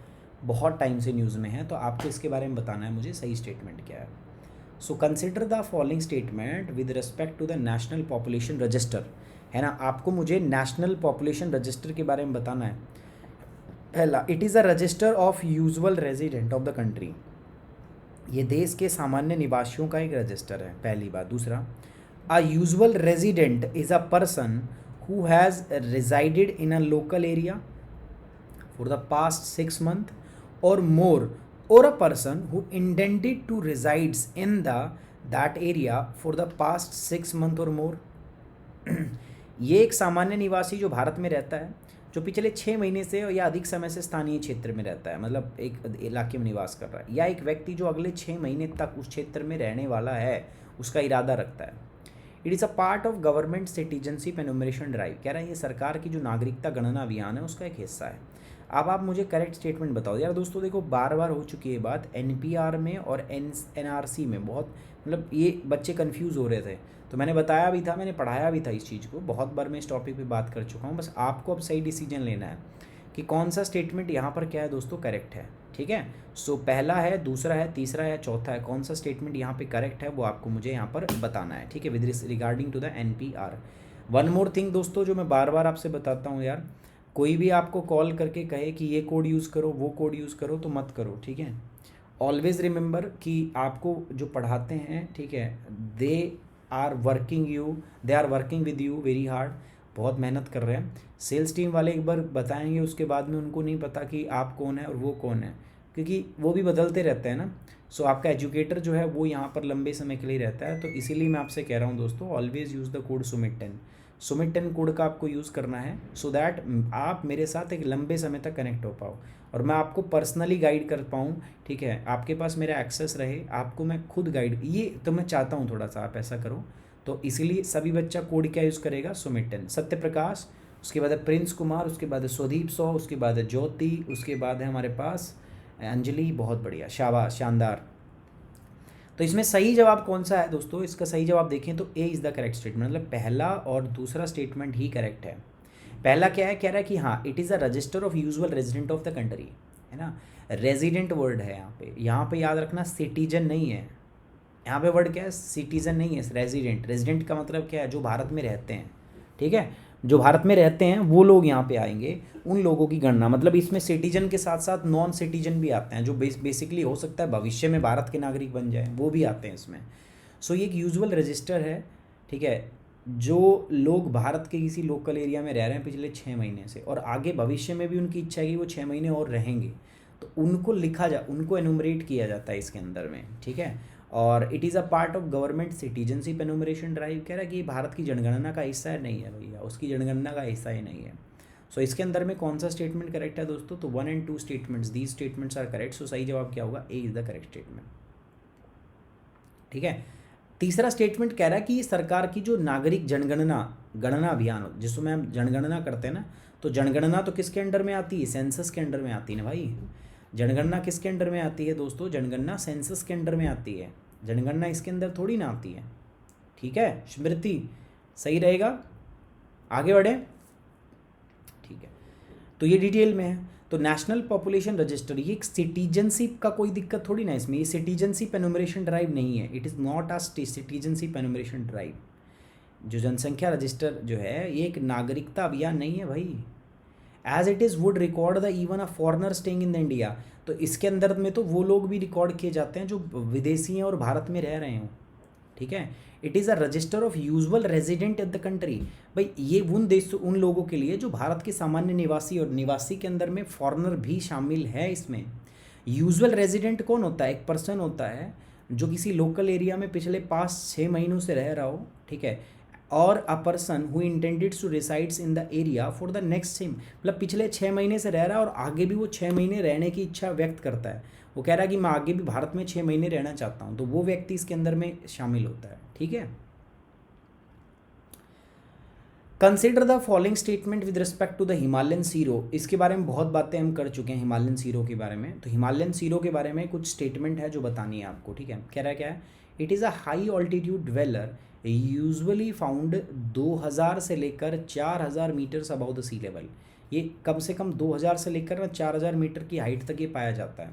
बहुत टाइम से न्यूज़ में है, तो आपको इसके बारे में बताना है मुझे सही स्टेटमेंट क्या है। So consider the following statement with respect to the national population register, है ना। आपको मुझे नेशनल पॉपुलेशन रजिस्टर के बारे में बताना है। पहला, it is a resistor of usual resident of the country, ये देश के सामान्य निवासियों का एक रजिस्टर है, पहली बात। दूसरा, अ usual resident is a person who has resided in a local area for the past 6 months or more, or a person who intended to resides in that area for the past 6 months or more। ये एक सामान्य निवासी जो भारत में रहता है, जो पिछले 6 महीने से या अधिक समय से स्थानीय क्षेत्र में रहता है, मतलब एक इलाके में निवास कर रहा है, या एक व्यक्ति जो अगले 6 महीने तक उस क्षेत्र में रहने वाला है, उसका इरादा रखता है। It is a part of government citizenship enumeration drive, कह रहा है ये सरकार की जो नागरिकता गणना अभियान है उसका एक हिस्सा है। अब आप मुझे करेक्ट स्टेटमेंट बताओ यार। दोस्तों देखो, बार बार हो चुकी है बात, एनपीआर में और एनआरसी में बहुत, मतलब ये बच्चे कंफ्यूज हो रहे थे, तो मैंने बताया भी था, मैंने पढ़ाया भी था इस चीज़ को, बहुत बार मैं इस टॉपिक पे बात कर चुका हूँ। बस आपको अब सही डिसीजन लेना है कि कौन सा स्टेटमेंट यहाँ पर क्या है दोस्तों करेक्ट है, ठीक है। सो पहला है, दूसरा है, तीसरा है, चौथा है, कौन सा स्टेटमेंट यहाँ पे करेक्ट है वो आपको मुझे यहाँ पर बताना है, ठीक है, with regarding to the NPR. One more thing दोस्तों, जो मैं बार बार आपसे बताता हूँ यार, कोई भी आपको कॉल करके कहे कि ये कोड यूज़ करो, वो कोड यूज़ करो, तो मत करो, ठीक है। ऑलवेज रिमेंबर कि आपको जो पढ़ाते हैं, ठीक है, they are working with you very hard, बहुत मेहनत कर रहे हैं। सेल्स टीम वाले एक बार बताएंगे, उसके बाद में उनको नहीं पता कि आप कौन है और वो कौन है, क्योंकि वो भी बदलते रहते हैं ना। सो आपका एजुकेटर जो है वो यहाँ पर लंबे समय के लिए रहता है, तो इसीलिए मैं आपसे कह रहा हूँ दोस्तों, always use the code Sumit 10 code का आपको यूज़ करना है, सो दैट आप मेरे साथ एक लंबे समय तक कनेक्ट हो पाओ और मैं आपको पर्सनली गाइड कर पाऊँ, ठीक है, आपके पास मेरा एक्सेस रहे, आपको मैं खुद गाइड, ये तो मैं चाहता हूँ थोड़ा सा आप ऐसा करो। तो इसीलिए सभी बच्चा कोड क्या यूज़ करेगा, सुमित 10। सत्य प्रकाश, उसके बाद है प्रिंस कुमार, उसके बाद है स्वदीप 100, उसके बाद है ज्योति, उसके बाद है हमारे पास अंजलि, बहुत बढ़िया, शाबाश, शानदार। तो इसमें सही जवाब कौन सा है दोस्तों, इसका सही जवाब देखें तो ए इज़ द करेक्ट स्टेटमेंट, मतलब पहला और दूसरा स्टेटमेंट ही करेक्ट है। पहला क्या है, कह रहा है कि हाँ it is a resistor of usual resident of the country, है ना। रेजिडेंट वर्ड है यहाँ पे याद रखना, सिटीजन नहीं है, यहाँ पे वर्ड क्या है, सिटीजन नहीं है, रेजिडेंट। रेजिडेंट का मतलब क्या है, जो भारत में रहते हैं, ठीक है, जो भारत में रहते हैं वो लोग यहाँ पे आएंगे, उन लोगों की गणना, मतलब इसमें सिटीजन के साथ साथ नॉन सिटीजन भी आते हैं, जो बेसिकली हो सकता है भविष्य में भारत के नागरिक बन जाए, वो भी आते हैं इसमें। सो ये एक यूजुअल रजिस्टर है, ठीक है, जो लोग भारत के किसी लोकल एरिया में रह रहे हैं पिछले 6 महीने से, और आगे भविष्य में भी उनकी इच्छा है कि वो 6 महीने और रहेंगे, तो उनको उनको एनुमरेट किया जाता है इसके अंदर में, ठीक है। और it is a part of government citizenship enumeration drive, कह रहा है कि भारत की जनगणना का हिस्सा नहीं है भैया, उसकी जनगणना का हिस्सा ही नहीं है। सो इसके अंदर में कौन सा स्टेटमेंट करेक्ट है दोस्तों, तो 1 and 2 statements, these statements are correct. So सही जवाब क्या होगा, A is the correct statement, ठीक है। तीसरा स्टेटमेंट कह रहा है कि सरकार की जो नागरिक गणना अभियान, जिसमें हम जनगणना करते हैं ना, तो जनगणना तो किसके अंडर में आती है, सेंसस के अंडर में आती है ना भाई। जनगणना किसके अंडर में आती है दोस्तों, जनगणना सेंसस के अंडर में आती है, जनगणना इसके अंदर थोड़ी ना आती है, ठीक है। स्मृति सही रहेगा, आगे बढ़े, ठीक है। तो ये डिटेल में है। तो नेशनल पॉपुलेशन रजिस्टर, ये एक सिटीजनशिप का कोई दिक्कत थोड़ी ना इसमें, ये सिटीजनशिप एनुमरेशन ड्राइव नहीं है, it is not a citizenship enumeration drive. जो जनसंख्या रजिस्टर जो है ये एक नागरिकता अभियान नहीं है भाई, as it is would record the even a foreigner staying in the India, तो इसके अंदर में तो वो लोग भी रिकॉर्ड किए जाते हैं जो विदेशी हैं और भारत में रह रहे हों, ठीक है। It is a resistor of usual resident at the country, भाई ये उन लोगों के लिए जो भारत के सामान्य निवासी, और निवासी के अंदर में फॉरनर भी शामिल है इसमें। यूजुअल रेजिडेंट कौन होता है, एक पर्सन होता है जो किसी लोकल एरिया में पिछले 5-6 महीनों से रह रहा हो, ठीक है, और a person who intended to resides in the area for the next same, मतलब पिछले 6 महीने से रह रहा है और आगे भी वो 6 महीने रहने की इच्छा व्यक्त करता है, वो कह रहा है कि मैं आगे भी भारत में 6 महीने रहना चाहता हूँ, तो वो व्यक्ति इसके अंदर में शामिल होता है, ठीक है। Consider the following statement with respect to the Himalayan serow, इसके बारे में बहुत बातें हम कर चुके हैं हिमालयन सीरो के बारे में, तो हिमालयन सीरो के बारे में कुछ स्टेटमेंट है जो बतानी है आपको, ठीक है। कह रहा है क्या है, it is a high altitude dweller usually found 2000 से लेकर 4000 metres above the sea level, ये कम से कम 2000 से लेकर 4000 मीटर की हाइट तक ये पाया जाता है।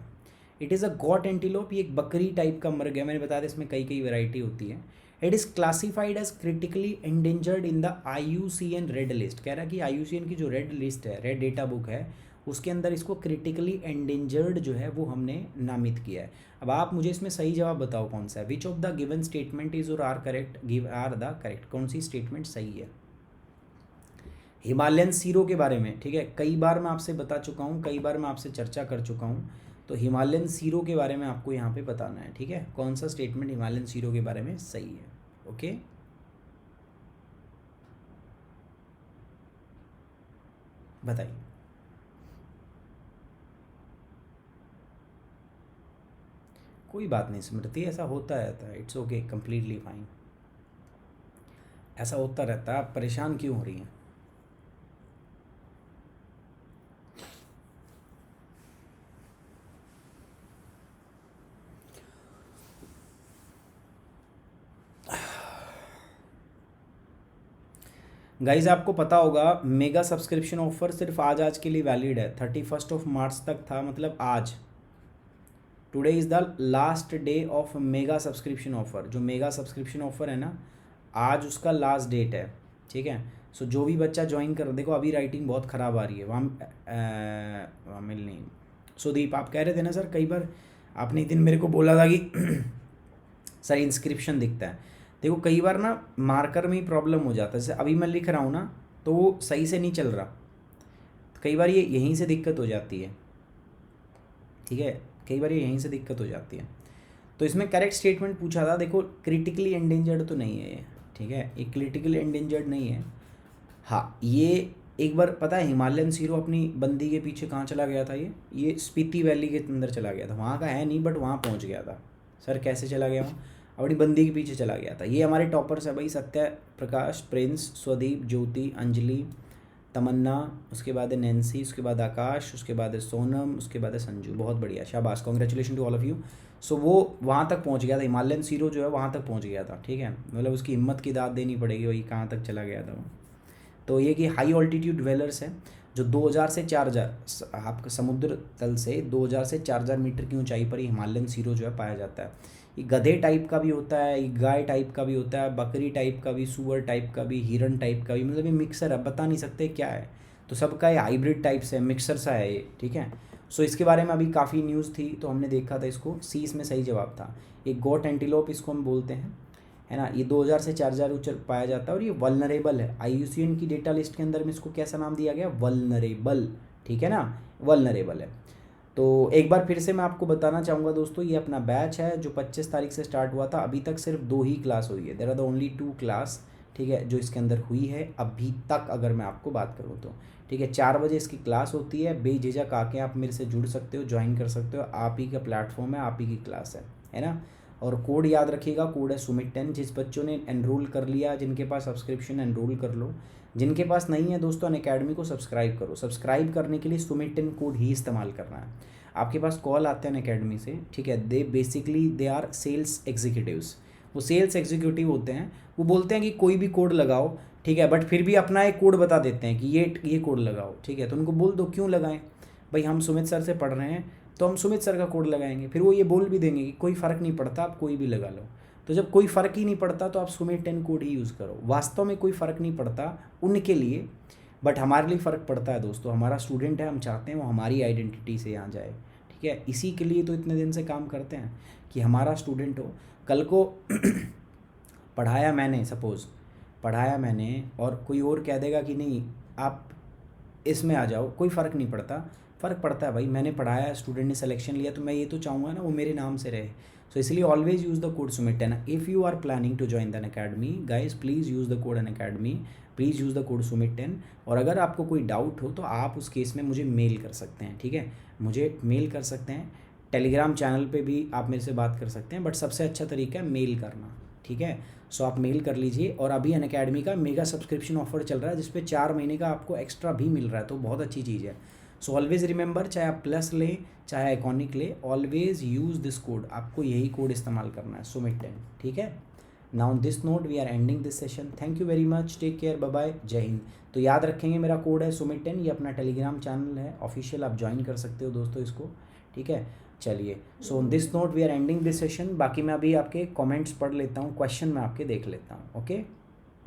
It is a got antelope, ये एक बकरी टाइप का मृग है, मैंने बताया था इसमें कई कई वैरायटी होती है। It is classified as critically endangered in the IUCN red list. कह रहा है कि IUCN की जो रेड लिस्ट है, रेड डेटा बुक है, उसके अंदर इसको क्रिटिकली एंडेंजर्ड जो है वो हमने नामित किया है। अब आप मुझे इसमें सही जवाब बताओ कौन सा है। Which of the given statement is or are correct, give are the correct, कौन सी स्टेटमेंट सही है। हिमालयन सीरो के बारे में, ठीक है, कई बार मैं आपसे बता चुका हूँ, कई बार मैं आपसे चर्चा कर चुका हूँ, तो हिमालयन सीरो के बारे में आपको यहाँ पे बताना है, ठीक है, कौन सा स्टेटमेंट हिमालयन सीरो के बारे में सही है। ओके, बताइए। कोई बात नहीं स्मृति, ऐसा होता रहता है, इट्स ओके, कम्प्लीटली फाइन, ऐसा होता रहता है, आप परेशान क्यों हो रही हैं। गाइज आपको पता होगा मेगा सब्सक्रिप्शन ऑफर सिर्फ आज के लिए वैलिड है, 31 मार्च तक था, मतलब आज, today is the last day of mega subscription offer. जो मेगा सब्सक्रिप्शन ऑफर है ना, आज उसका लास्ट डेट है, ठीक है। सो जो भी बच्चा ज्वाइन कर, देखो अभी राइटिंग बहुत ख़राब आ रही है, वहाँ मिल नहीं। सुदीप आप कह रहे थे ना सर, कई बार आपने एक दिन मेरे को बोला था कि सर इंस्क्रिप्शन दिखता है। देखो कई बार ना मार्कर में ही प्रॉब्लम हो जाता है, जैसे अभी मैं लिख रहा हूँ ना तो वो सही से नहीं चल रहा, तो कई बार ये यहीं से दिक्कत हो जाती है, ठीक है, कई बार ये यहीं से दिक्कत हो जाती है। तो इसमें करेक्ट स्टेटमेंट पूछा था, देखो क्रिटिकली एंडेंजर्ड तो नहीं है ये, ठीक है, ये क्रिटिकली एंडेंजर्ड नहीं है। हाँ, ये एक बार पता है हिमालयन सीरो अपनी बंदी के पीछे कहाँ चला गया था, ये स्पीति वैली के अंदर चला गया था, वहाँ का है नहीं बट वहाँ पहुँच गया था। सर कैसे चला गया वहाँ, अपनी बंदी के पीछे चला गया था। ये हमारे टॉपर्स है भाई, सत्य प्रकाश, प्रिंस, स्वदीप, ज्योति, अंजलि, तमन्ना, उसके बाद है नैन्सी, उसके बाद आकाश, उसके बाद है सोनम, उसके बाद है संजू। बहुत बढ़िया, शाबाश, congratulation to all of you. So वो वहाँ तक पहुँच गया था, हिमालयन सीरो जो है वहाँ तक पहुँच गया था, ठीक है, मतलब उसकी हिम्मत की दाद देनी पड़ेगी, वही कहाँ तक चला गया था वो। तो ये कि हाई ऑल्टीट्यूड ड्वेलर्स है जो 2000 से 4000 आपका समुद्र तल से 2000 से 4000 मीटर की ऊंचाई पर ही हिमालयन सीरो जो है पाया जाता है। ये गधे टाइप का भी होता है, ये गाय टाइप का भी होता है, बकरी टाइप का भी, सुअर टाइप का भी, हिरन टाइप का भी, मतलब ये मिक्सर है, बता नहीं सकते क्या है, तो सबका ये हाइब्रिड टाइप से मिक्सर सा है ये, ठीक है। सो इसके बारे में अभी काफ़ी न्यूज़ थी तो हमने देखा था इसको, सी इसमें सही जवाब था। एक गोट एंटीलोप इसको हम बोलते हैं, है ना, ये 2000 से 4000 ऊंचा पाया जाता है और ये वल्नरेबल है। IUCN की डेटा लिस्ट के अंदर में इसको कैसा नाम दिया गया, वल्नरेबल, ठीक है ना, वल्नरेबल है। तो एक बार फिर से मैं आपको बताना चाहूँगा दोस्तों, ये अपना बैच है जो 25 तारीख से स्टार्ट हुआ था, अभी तक सिर्फ 2 ही क्लास हुई है, there are the only 2 class, ठीक है, जो इसके अंदर हुई है अभी तक, अगर मैं आपको बात करूँ तो, ठीक है। 4 बजे इसकी क्लास होती है, बेझिझक आके आप मेरे से जुड़ सकते हो, ज्वाइन कर सकते हो, आप ही का प्लेटफॉर्म है, आप ही की क्लास है ना। और कोड याद रखिएगा, कोड है सुमित 10। जिस बच्चों ने एनरोल कर लिया, जिनके पास सब्सक्रिप्शन, एनरोल कर लो, जिनके पास नहीं है दोस्तों अनअकैडमी को सब्सक्राइब करो। सब्सक्राइब करने के लिए सुमित 10 कोड ही इस्तेमाल करना है। आपके पास कॉल आते हैं अनअकैडमी से, ठीक है, दे आर सेल्स एग्जीक्यूटिव्स, वो सेल्स एग्जीक्यूटिव होते हैं, वो बोलते हैं कि कोई भी कोड लगाओ, ठीक है, बट फिर भी अपना एक कोड बता देते हैं कि ये कोड लगाओ, ठीक है। तो उनको बोल दो क्यों लगाएं भाई, हम सुमित सर से पढ़ रहे हैं तो हम सुमित सर का कोड लगाएंगे, फिर वो ये बोल भी देंगे कि कोई फ़र्क नहीं पड़ता, आप कोई भी लगा लो। तो जब कोई फ़र्क ही नहीं पड़ता तो आप सुमित 10 कोड ही यूज़ करो। वास्तव में कोई फ़र्क नहीं पड़ता उनके लिए, बट हमारे लिए फ़र्क पड़ता है दोस्तों। हमारा स्टूडेंट है, हम चाहते हैं वो हमारी आइडेंटिटी से यहाँ जाए, ठीक है, इसी के लिए तो इतने दिन से काम करते हैं कि हमारा स्टूडेंट हो। कल को पढ़ाया मैंने, सपोज़ पढ़ाया मैंने और कोई और कह देगा कि नहीं आप इसमें आ जाओ, कोई फ़र्क नहीं पड़ता। फ़र्क पड़ता है भाई, मैंने पढ़ाया, स्टूडेंट ने सिलेक्शन लिया, तो मैं ये तो चाहूँगा ना वो मेरे नाम से रहे। सो इसलिए always use the code Sumit 10। If you are planning to join the Unacademy guys, please use the code Unacademy, please use the code Sumit 10। और अगर आपको कोई डाउट हो तो आप उस केस में मुझे मेल कर सकते हैं, ठीक है, मुझे मेल कर सकते हैं। टेलीग्राम चैनल पे भी आप मेरे से बात कर सकते हैं, बट सबसे अच्छा तरीका है मेल करना, ठीक है। सो आप मेल कर लीजिए। और अभी अनअकैडमी का मेगा सब्सक्रिप्शन ऑफर चल रहा है जिस पे 4 महीने का आपको एक्स्ट्रा भी मिल रहा है, तो बहुत अच्छी चीज़ है। सो ऑलवेज रिमेंबर, चाहे आप प्लस लें चाहे आइकॉनिक ले, ऑलवेज यूज़ दिस कोड, आपको यही कोड इस्तेमाल करना है, सुमित 10, ठीक है। Now on this note we are ending this session. Thank you very much, take care, bye bye, जय हिंद। तो याद रखेंगे मेरा कोड है सुमित 10, ये अपना टेलीग्राम चैनल है ऑफिशियल, आप ज्वाइन कर सकते हो दोस्तों इसको, ठीक है, चलिए। So on this note we are ending this session. बाकी मैं अभी आपके कमेंट्स पढ़ लेता हूँ, क्वेश्चन मैं आपके देख लेता हूँ। ओके।